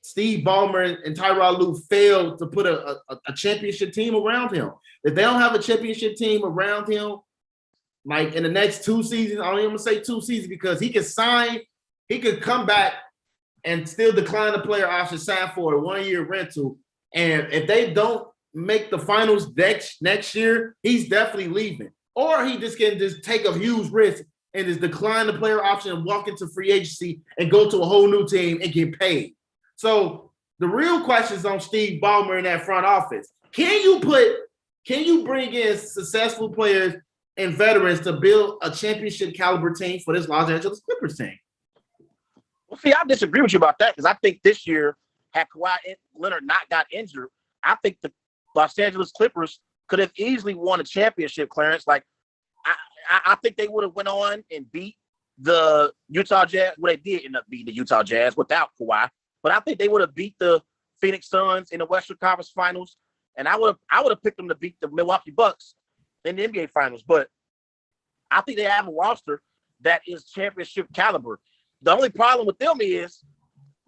Steve Ballmer and Tyrod Lue failed to put a championship team around him. If they don't have a championship team around him, like in the next 2 seasons, I don't even say 2 seasons because he could come back and still decline the player option, sign for a 1-year rental. And if they don't make the finals next year, he's definitely leaving. Or he just can take a huge risk and just decline the player option and walk into free agency and go to a whole new team and get paid. So the real question is on Steve Ballmer in that front office. Can you bring in successful players and veterans to build a championship caliber team for this Los Angeles Clippers team? Well, see, I disagree with you about that because I think this year, had Kawhi Leonard not got injured, I think the Los Angeles Clippers could have easily won a championship, Clarence. Like, I think they would have went on and beat the Utah Jazz. Well, they did end up beating the Utah Jazz without Kawhi, but I think they would have beat the Phoenix Suns in the Western Conference Finals, and I would have picked them to beat the Milwaukee Bucks in the NBA Finals. But I think they have a roster that is championship caliber. The only problem with them is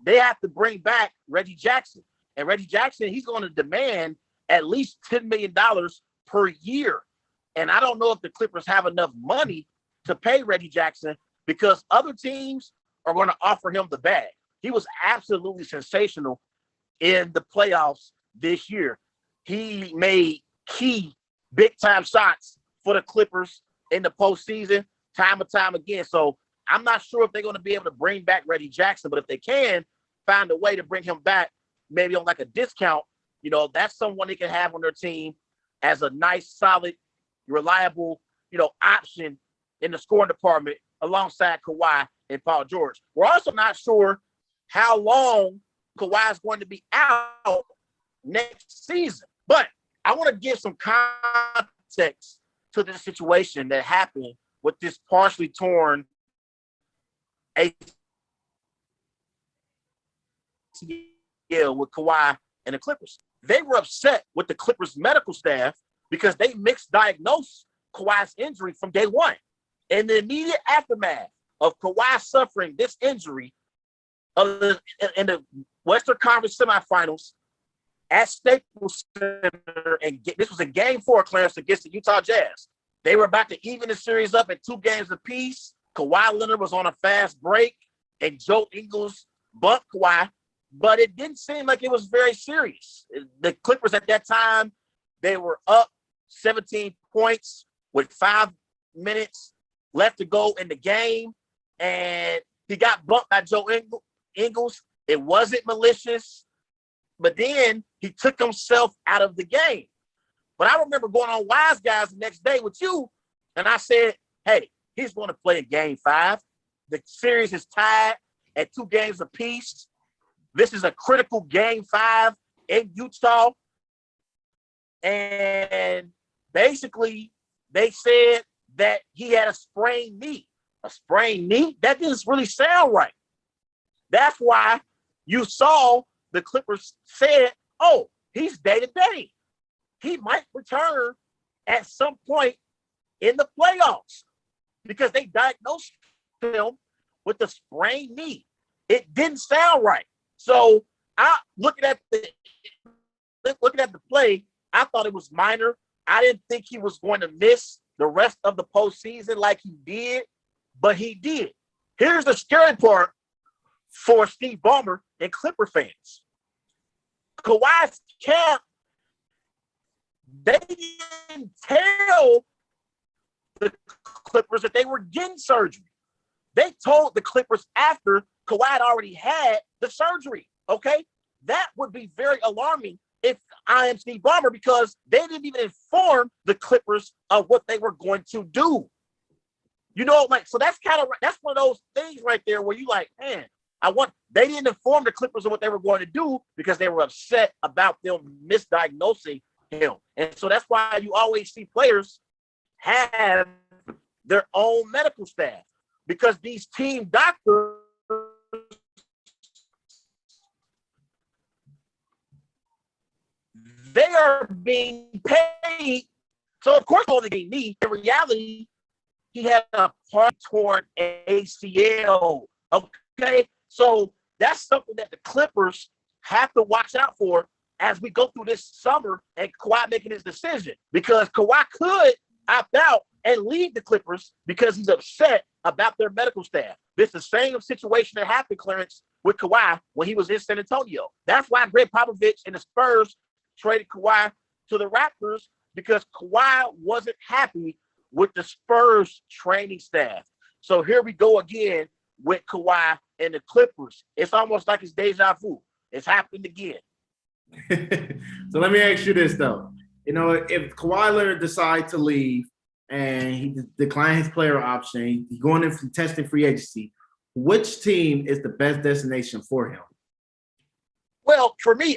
they have to bring back Reggie Jackson, and Reggie Jackson, he's going to demand at least $10 million per year. And I don't know if the Clippers have enough money to pay Reggie Jackson because other teams are going to offer him the bag. He was absolutely sensational in the playoffs this year. He made key big-time shots for the Clippers in the postseason time and time again. So I'm not sure if they're going to be able to bring back Reggie Jackson, but if they can find a way to bring him back, maybe on like a discount, you know, that's someone they can have on their team as a nice, solid, reliable, you know, option in the scoring department alongside Kawhi and Paul George. We're also not sure how long Kawhi is going to be out next season. But I want to give some context to this situation that happened with this partially torn ACL with Kawhi and the Clippers. They were upset with the Clippers medical staff because they misdiagnosed Kawhi's injury from day one. In the immediate aftermath of Kawhi suffering this injury in the Western Conference semifinals at Staples Center, and this was a game 4, Clarence, against the Utah Jazz. They were about to even the series up at 2 games apiece. Kawhi Leonard was on a fast break, and Joe Ingles bumped Kawhi, but it didn't seem like it was very serious. The Clippers at that time, they were up 17 points with 5 minutes left to go in the game, and he got bumped by Joe Ingles. It wasn't malicious, but then he took himself out of the game. But I remember going on Wise Guys the next day with you, and I said, hey, he's going to play in game 5. The series is tied at 2 games apiece. This is a critical game 5 in Utah. And basically, they said that he had a sprained knee. A sprained knee? That doesn't really sound right. That's why you saw the Clippers said, oh, he's day-to-day. He might return at some point in the playoffs because they diagnosed him with a sprained knee. It didn't sound right. So I looking at the play, I thought it was minor. I didn't think he was going to miss the rest of the postseason like he did, but he did. Here's the scary part for Steve Ballmer and Clipper fans. Kawhi's camp, they didn't tell the Clippers that they were getting surgery. They told the Clippers after Kawhi had already had the surgery, okay? That would be very alarming if I am Steve Ballmer because they didn't even inform the Clippers of what they were going to do. You know, like, so that's one of those things right there where you like, man, they didn't inform the Clippers of what they were going to do because they were upset about them misdiagnosing him. And so that's why you always see players have their own medical staff because these team doctors, they are being paid. So, of course, all the game need. In reality, he had a part toward ACL. Okay, so that's something that the Clippers have to watch out for as we go through this summer and Kawhi making his decision because Kawhi could opt out and leave the Clippers because he's upset about their medical staff. This is the same situation that happened, Clarence, with Kawhi when he was in San Antonio. That's why Greg Popovich and the Spurs traded Kawhi to the Raptors because Kawhi wasn't happy with the Spurs training staff. So here we go again with Kawhi and the Clippers. It's almost like it's deja vu. It's happened again. So let me ask you this, though. You know, if Kawhi Leonard decides to leave and he declines his player option, he's going in for testing free agency, which team is the best destination for him? Well, for me,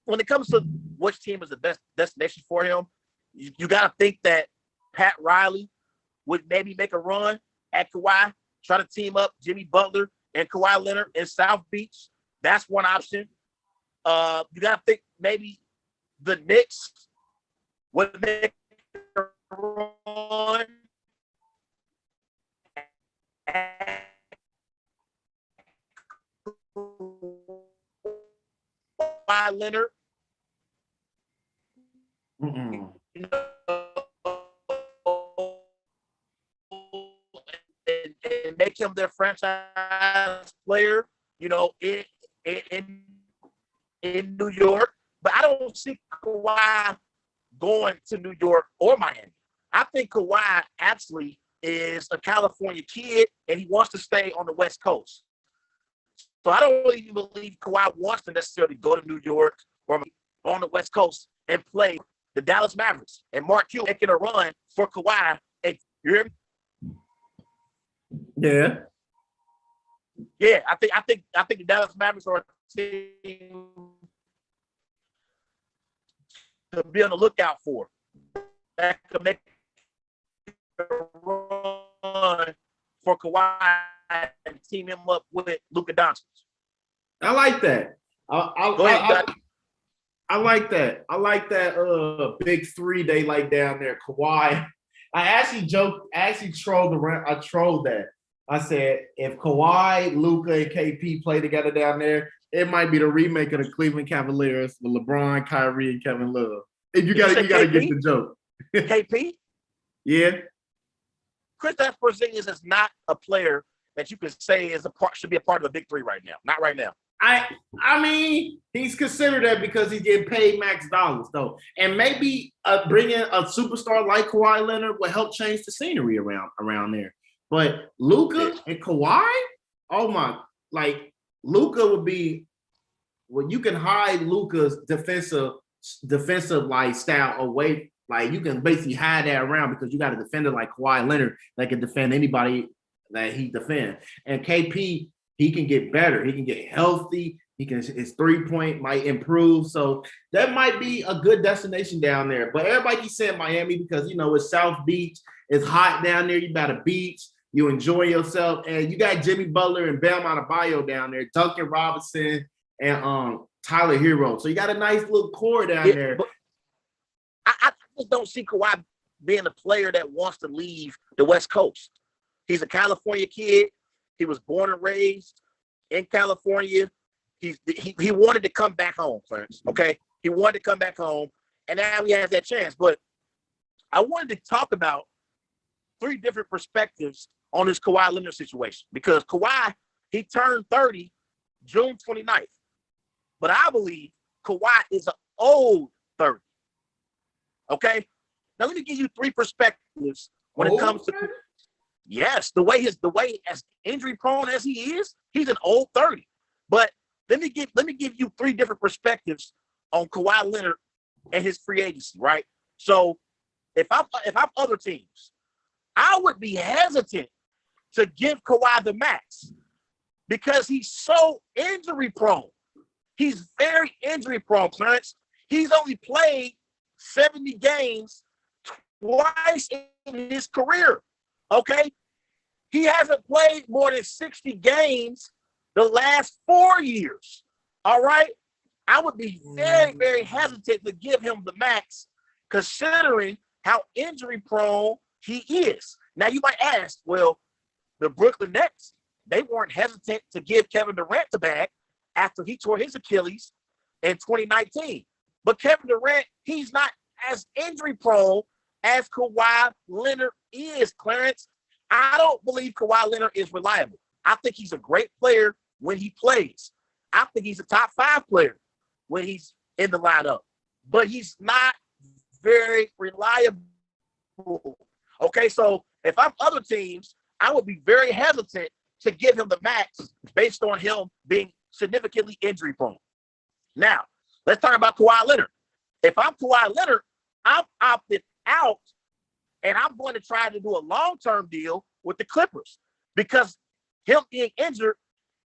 when it comes to which team is the best destination for him, you got to think that Pat Riley would maybe make a run at Kawhi, try to team up Jimmy Butler and Kawhi Leonard in South Beach. That's one option. You got to think maybe the Knicks would make a run at Kawhi Leonard. Mm-mm. You know, and make him their franchise player, you know, in New York. But I don't see Kawhi going to New York or Miami. I think Kawhi actually is a California kid and he wants to stay on the West Coast. So I don't really believe Kawhi wants to necessarily go to New York or on the West Coast and play the Dallas Mavericks and Mark Cuban making a run for Kawhi. And you hear me? Yeah. Yeah, I think the Dallas Mavericks are a team to be on the lookout for. That could make a run for Kawhi and team him up with Luka Doncic. I like that. I like that. I like that big three they like down there. Kawhi. I actually trolled around. I trolled that. I said if Kawhi, Luka, and KP play together down there, it might be the remake of the Cleveland Cavaliers with LeBron, Kyrie, and Kevin Love. And you gotta get the joke. KP? Yeah. Kristaps Porzingis is not a player that you could say should be a part of the big three right now. Not right now. I mean, he's considered that because he's getting paid max dollars, though. And maybe bringing a superstar like Kawhi Leonard will help change the scenery around there. But Luka and Kawhi, Luka would be you can hide Luka's defensive like style away. Like you can basically hide that around because you got a defender like Kawhi Leonard that can defend anybody that he defends. And KP, he can get better. He can get healthy. His 3-point might improve. So that might be a good destination down there. But everybody keeps saying Miami because, you know, it's South Beach. It's hot down there. You got a beach. You enjoy yourself. And you got Jimmy Butler and Bam Adebayo down there, Duncan Robinson and Tyler Hero. So you got a nice little core down there. I just don't see Kawhi being a player that wants to leave the West Coast. He's a California kid. He was born and raised in California. He wanted to come back home, Clarence. Okay, he wanted to come back home, and now he has that chance. But I wanted to talk about 3 different perspectives on this Kawhi Leonard situation, because Kawhi, he turned 30 June 29th. But I believe Kawhi is an old 30. Okay? Now let me give you 3 perspectives when it comes to, yes, the way as injury prone as he is, he's an old 30. But let me give you 3 different perspectives on Kawhi Leonard and his free agency, right? So if I'm other teams, I would be hesitant to give Kawhi the max because he's so injury prone. He's very injury prone, Clarence. He's only played 70 games twice in his career, okay? He hasn't played more than 60 games the last 4 years, all right? I would be very, very hesitant to give him the max considering how injury prone he is. Now, you might ask, well, the Brooklyn Nets, they weren't hesitant to give Kevin Durant the bag after he tore his Achilles in 2019. But Kevin Durant, he's not as injury prone as Kawhi Leonard is, Clarence. I don't believe Kawhi Leonard is reliable. I think he's a great player when he plays. I think he's a top 5 player when he's in the lineup. But he's not very reliable. Okay, so if I'm other teams, I would be very hesitant to give him the max based on him being significantly injury prone. Now, let's talk about Kawhi Leonard. If I'm Kawhi Leonard, I'm opted out and I'm going to try to do a long-term deal with the Clippers because him being injured,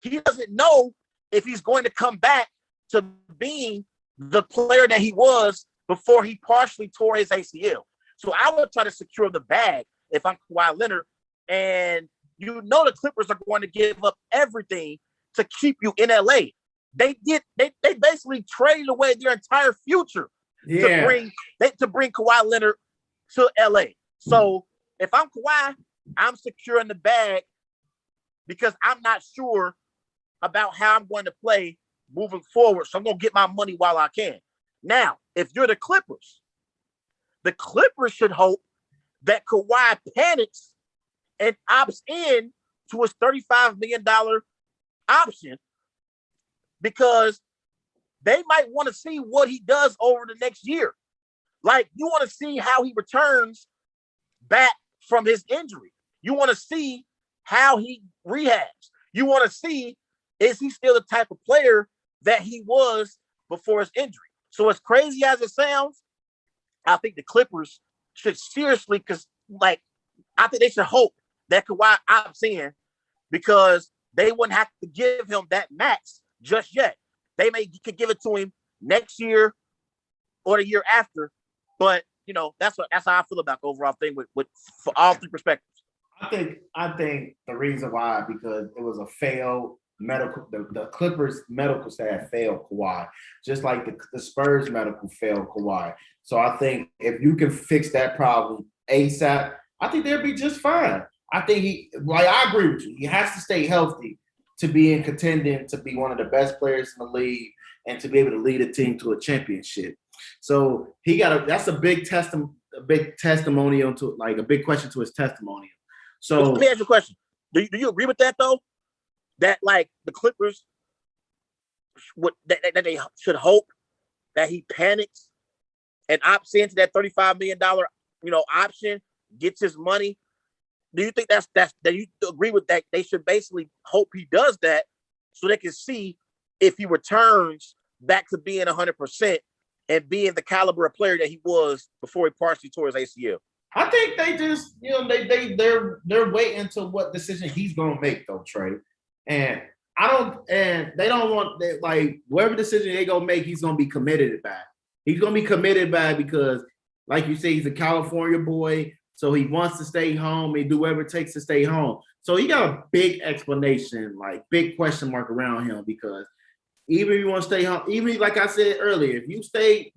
he doesn't know if he's going to come back to being the player that he was before he partially tore his ACL. So I would try to secure the bag if I'm Kawhi Leonard. And you know the Clippers are going to give up everything to keep you in LA. They basically traded away their entire future to bring Kawhi Leonard to LA. So if I'm Kawhi, I'm securing the bag because I'm not sure about how I'm going to play moving forward. So I'm going to get my money while I can. Now, if you're the Clippers should hope that Kawhi panics and opts in to his $35 million option because they might want to see what he does over the next year. Like, you want to see how he returns back from his injury. You want to see how he rehabs. You want to see, is he still the type of player that he was before his injury? So as crazy as it sounds, I think the Clippers should seriously, because I think they should hope that Kawhi opts in because they wouldn't have to give him that max just yet. They could give it to him next year or the year after. But that's how I feel about the overall thing with for all 3 perspectives. I think the reason why, because it was a failed medical, the Clippers medical staff failed Kawhi, just like the Spurs medical failed Kawhi. So I think if you can fix that problem ASAP, I think they'll be just fine. I think I agree with you. He has to stay healthy to be in contending to be one of the best players in the league and to be able to lead a team to a championship. So that's a big testimonial to, like, a big question to his testimonial. So let me ask you a question. Do you agree with that though? That like the Clippers that they should hope that he panics and opts into that $35 million option, gets his money. Do you think that you agree with that? They should basically hope he does that so they can see if he returns back to being 100% and being the caliber of player that he was before he partially tore his ACL. I think they just, they're waiting to what decision he's gonna make though, Trey. And they don't want that, like, whatever decision they gonna make, he's gonna be committed by. He's gonna be committed by because, like you say, he's a California boy, so he wants to stay home and do whatever it takes to stay home. So he got a big explanation, like big question mark around him, because even if you want to stay home, even like I said earlier, if you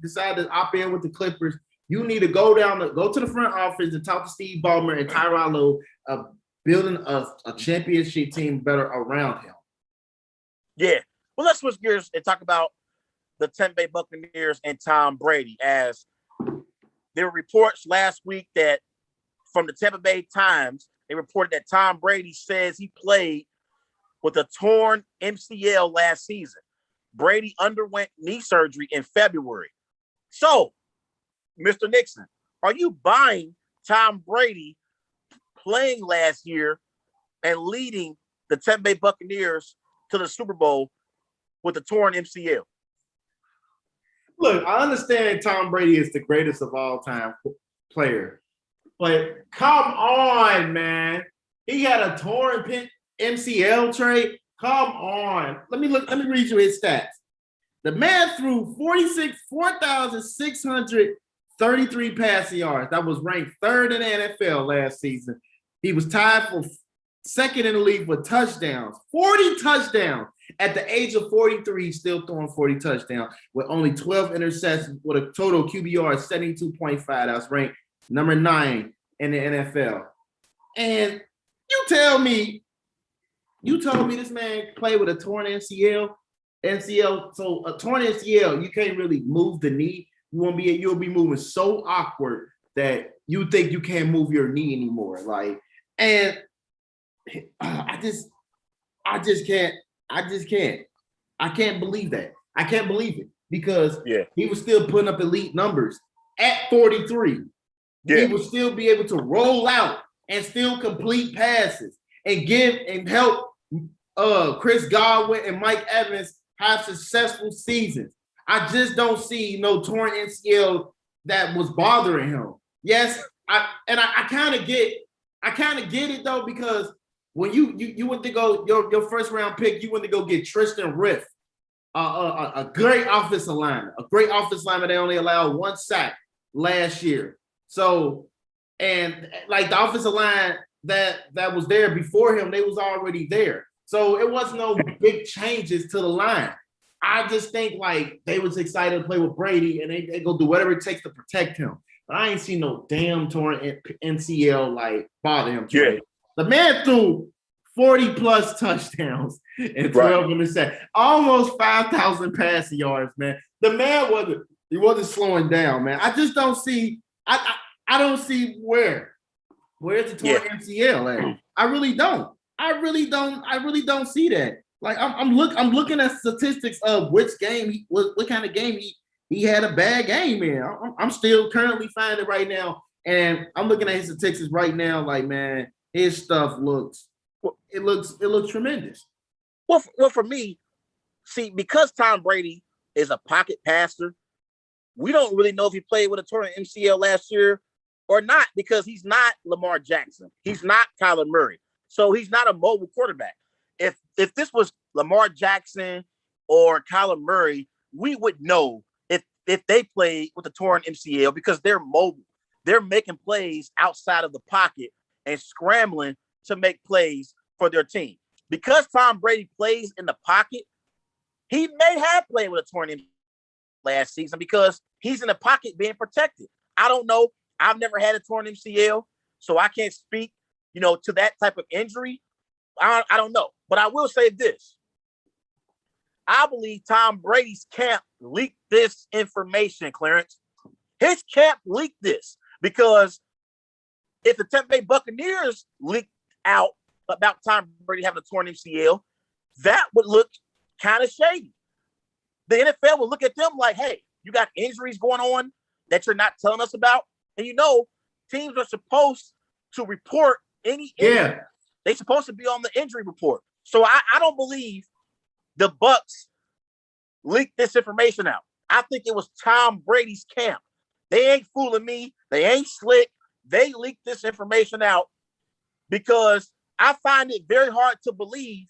decide to opt in with the Clippers, You need to go to the front office and talk to Steve Ballmer and Tyrod Lowe of building a championship team better around him. Yeah. Well, let's switch gears and talk about the Tampa Bay Buccaneers and Tom Brady. As there were reports last week that from the Tampa Bay Times, they reported that Tom Brady says he played with a torn MCL last season. Brady underwent knee surgery in February. So, Mr. Nixon, are you buying Tom Brady playing last year and leading the Tampa Bay Buccaneers to the Super Bowl with a torn MCL? Look, I understand Tom Brady is the greatest of all time player, but come on, man. He had a torn MCL trade. Come on. Let me read you his stats. The man threw 4,633 passing yards. That was ranked third in the NFL last season. He was tied for second in the league for touchdowns, 40 touchdowns. At the age of 43, he's still throwing 40 touchdowns with only 12 interceptions with a total QBR of 72.5. That's ranked number 9 in the NFL. And you tell me this man played with a torn MCL. So a torn MCL, you can't really move the knee. You'll be moving so awkward that you think you can't move your knee anymore. I can't believe that. I can't believe it because he was still putting up elite numbers at 43. Yeah. He would still be able to roll out and still complete passes and help Chris Godwin and Mike Evans have successful seasons. I just don't see no torn MCL that was bothering him. Yes, I kind of get it though, because when you went to go your first round pick, you went to go get Tristan Wirfs, a great offensive lineman. They only allowed 1 sack last year. So, and like the offensive line that was there before him, they was already there. So it was no big changes to the line. I just think like they was excited to play with Brady and they go do whatever it takes to protect him. But I ain't seen no damn torn MCL like bother him. Yeah. The man threw 40 plus touchdowns and 12 interceptions, almost 5,000 passing yards, man. The man wasn't slowing down, man. I just don't see. I don't see where's the torn MCL at. I really don't see that. Like I'm looking at statistics of which game what kind of game he had a bad game in. I'm still currently finding it right now, and I'm looking at his statistics right now. Like, man, his stuff looks tremendous. Well, for me, see, because Tom Brady is a pocket passer, we don't really know if he played with a torn MCL last year or not, because he's not Lamar Jackson. He's not Kyler Murray. So he's not a mobile quarterback. If this was Lamar Jackson or Kyler Murray, we would know if they played with a torn MCL, because they're mobile. They're making plays outside of the pocket and scrambling to make plays for their team. Because Tom Brady plays in the pocket, he may have played with a torn MCL last season because he's in the pocket being protected. I don't know. I've never had a torn MCL, so I can't speak, to that type of injury. I don't know. But I will say this. I believe Tom Brady's camp leaked this information, Clarence. His camp leaked this because if the Tampa Bay Buccaneers leaked out about Tom Brady having a torn MCL, that would look kind of shady. The NFL would look at them like, hey, you got injuries going on that you're not telling us about. And teams are supposed to report any injury. Yeah. They're supposed to be on the injury report. So I don't believe the Bucs leaked this information out. I think it was Tom Brady's camp. They ain't fooling me. They ain't slick. They leaked this information out because I find it very hard to believe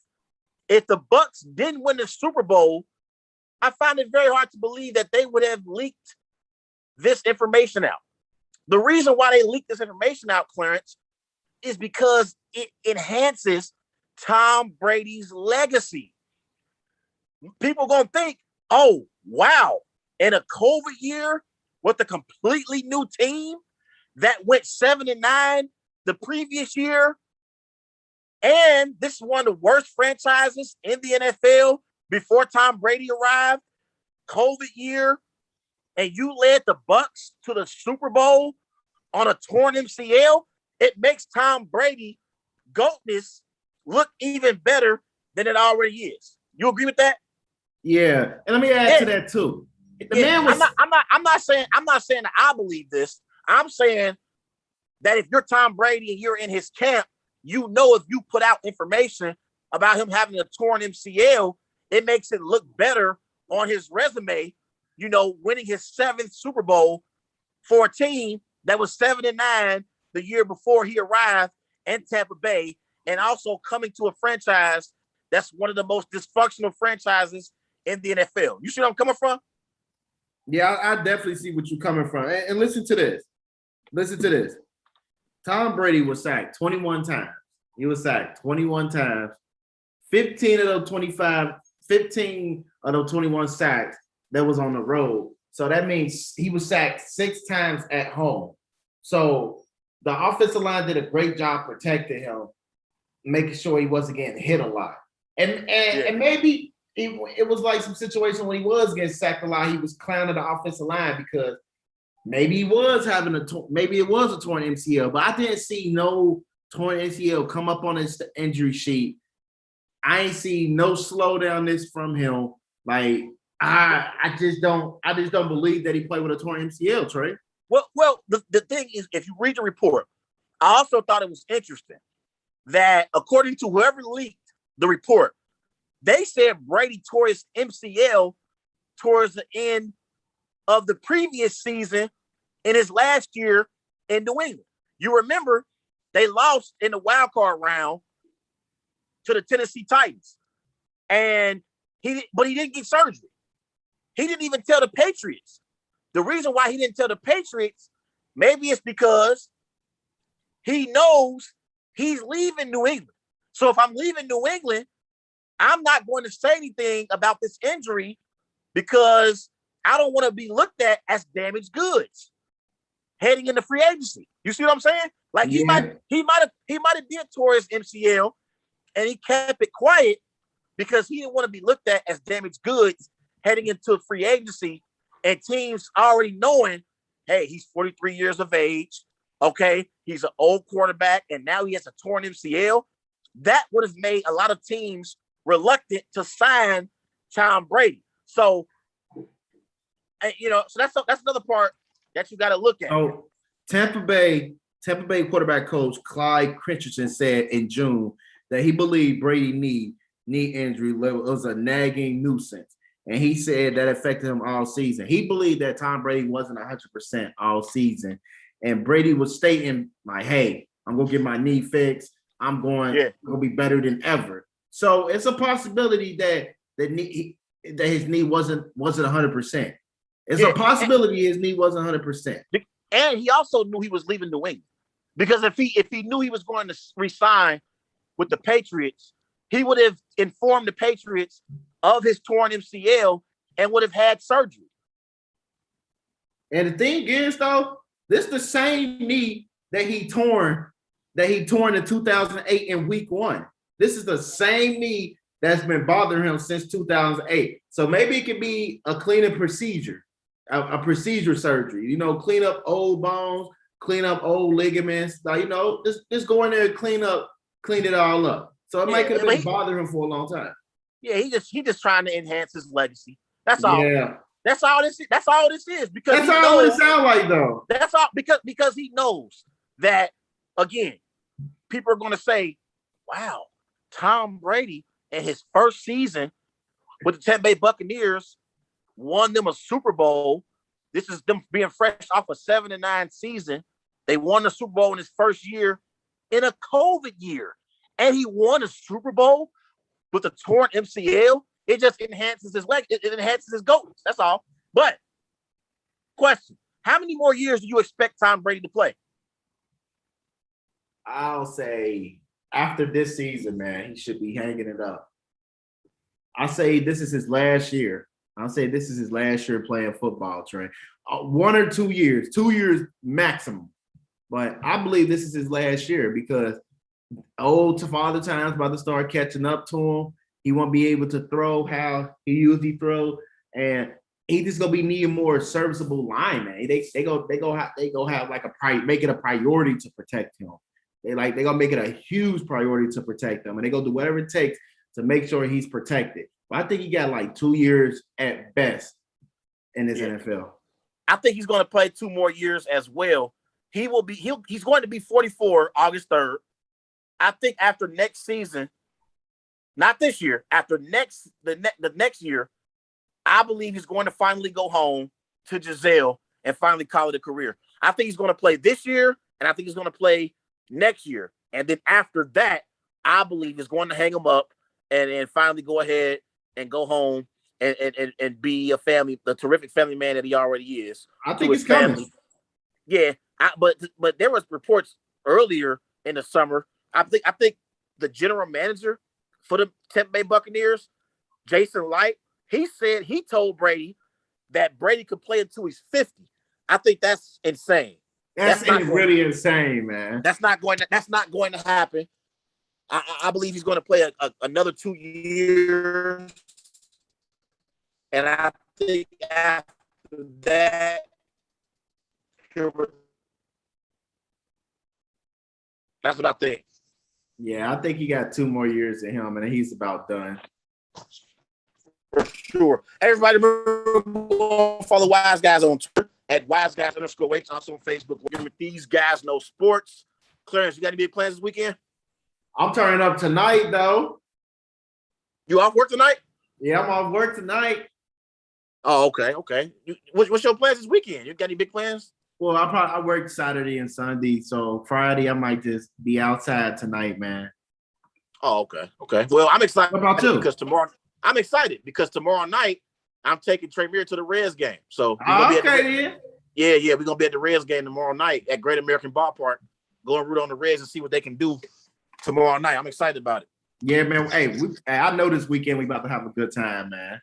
if the Bucs didn't win the Super Bowl, I find it very hard to believe that they would have leaked this information out. The reason why they leaked this information out, Clarence, is because it enhances Tom Brady's legacy. People are going to think, oh, wow, in a COVID year with a completely new team that went 7-9 the previous year. And this is one of the worst franchises in the NFL before Tom Brady arrived, COVID year, and you led the Bucs to the Super Bowl on a torn MCL. It makes Tom Brady GOATness look even better than it already is. You agree with that? Yeah, and let me add to that too. The man was. I'm not saying that I believe this. I'm saying that if you're Tom Brady and you're in his camp, you know if you put out information about him having a torn MCL, it makes it look better on his resume. You know, winning his 7th Super Bowl for a team that was 7-9 the year before he arrived in Tampa Bay, and also coming to a franchise that's one of the most dysfunctional franchises in the NFL. You see where I'm coming from? Yeah, I definitely see what you're coming from. And listen to this. Listen to this. Tom Brady was sacked 21 times. He was sacked 21 times. 15 of those 21 sacks that was on the road. So that means he was sacked 6 times at home. So the offensive line did a great job protecting him, making sure he wasn't getting hit a lot. And maybe it was like some situation when he was getting sacked a lot, he was clowning the offensive line because maybe he was having maybe it was a torn MCL, but I didn't see no torn MCL come up on his injury sheet. I ain't see no slowdown this from him. Like I just don't believe that he played with a torn MCL, Trey. Well, the thing is, if you read the report, I also thought it was interesting that according to whoever leaked the report, they said Brady tore his MCL towards the end of the previous season in his last year in New England. You remember they lost in the wild card round to the Tennessee Titans, and he didn't get surgery. He didn't even tell the Patriots. The reason why he didn't tell the Patriots, maybe it's because he knows he's leaving New England. So if I'm leaving New England, I'm not going to say anything about this injury because I don't want to be looked at as damaged goods heading into free agency. You see what I'm saying? Like he might have did tore his MCL and he kept it quiet because he didn't want to be looked at as damaged goods heading into free agency and teams already knowing, hey, he's 43 years of age. Okay, he's an old quarterback and now he has a torn MCL. That would have made a lot of teams reluctant to sign Tom Brady. So, so that's another part that you got to look at. Oh, Tampa Bay quarterback coach Clyde Christensen said in June that he believed Brady knee injury was a nagging nuisance, and he said that affected him all season. He believed that Tom Brady wasn't 100% all season, and Brady was stating like, "Hey, I'm gonna get my knee fixed. I'm gonna be better than ever." So it's a possibility that his knee wasn't 100%. It's a possibility his knee wasn't 100%. And he also knew he was leaving New England because if he knew he was going to resign with the Patriots, he would have informed the Patriots of his torn MCL and would have had surgery. And the thing is, though, this is the same knee that he torn in 2008 in week 1. This is the same knee that's been bothering him since 2008. So maybe it could be a cleaning procedure, a procedure surgery. Clean up old bones, clean up old ligaments. Just go in there and clean it all up. So it might have been bothering him for a long time. Yeah, he just trying to enhance his legacy. That's all. Yeah. That's all this is. Because that's all it sounds like, though. That's all because he knows that, again, people are going to say, wow, Tom Brady in his first season with the Tampa Bay Buccaneers won them a Super Bowl. This is them being fresh off a 7-9 season. They won the Super Bowl in his first year in a COVID year. And he won a Super Bowl with a torn MCL. It just enhances his leg. It enhances his goals. That's all. But question: how many more years do you expect Tom Brady to play? I'll say after this season, man, he should be hanging it up. I say this is his last year. I'll say this is his last year playing football, Trey. 1 or 2 years, 2 years maximum. But I believe this is his last year because old Father Time's about to start catching up to him. He won't be able to throw how he usually throw, and he just gonna be needing more serviceable linemen. They go have like make it a priority to protect him. They gonna make it a huge priority to protect him, and they go do whatever it takes to make sure he's protected. But I think he got like 2 years at best in this NFL. I think he's going to play 2 more years as well. He's going to be 44 August 3rd. I think after next season, not this year, after the next year, I believe he's going to finally go home to Giselle and finally call it a career. I think he's going to play this year, and I think he's going to play next year. And then after that, I believe he's going to hang him up and finally go ahead and go home and be the terrific family man that he already is. I think he's coming. Yeah, but there was reports earlier in the summer. I think the general manager for the Tampa Bay Buccaneers, Jason Light, he said he told Brady that Brady could play until he's 50. I think that's insane. That's really insane, man. That's not going to happen. I believe he's going to play another 2 years. And I think after that, that's what I think. Yeah, I think he got 2 more years in him, and he's about done. For sure. Everybody follow Wise Guys on Twitter at WiseGuys_H, also on Facebook. With These Guys Know Sports. Clarence, you got any big plans this weekend? I'm turning up tonight, though. You off work tonight? Yeah, I'm off work tonight. Oh, okay. What's your plans this weekend? You got any big plans? Well, I work Saturday and Sunday, so Friday I might just be outside tonight, man. Oh, okay. Well, I'm excited. What about you? I'm excited because tomorrow night I'm taking Tremere to the Reds game. So we're gonna be at the Reds game tomorrow night at Great American Ballpark. Go and root on the Reds and see what they can do tomorrow night. I'm excited about it. Yeah, man. Hey, I know this weekend we about to have a good time, man.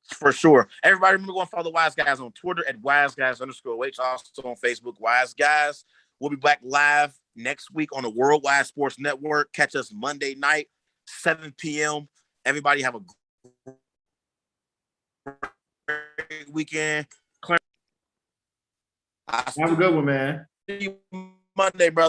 For sure. Everybody remember going to follow Wise Guys on Twitter at WiseGuys_H, also on Facebook, Wise Guys. We'll be back live next week on the Worldwide Sports Network. Catch us Monday night, 7 p.m. Everybody have a great weekend. Have a good one, man. See you Monday, brother.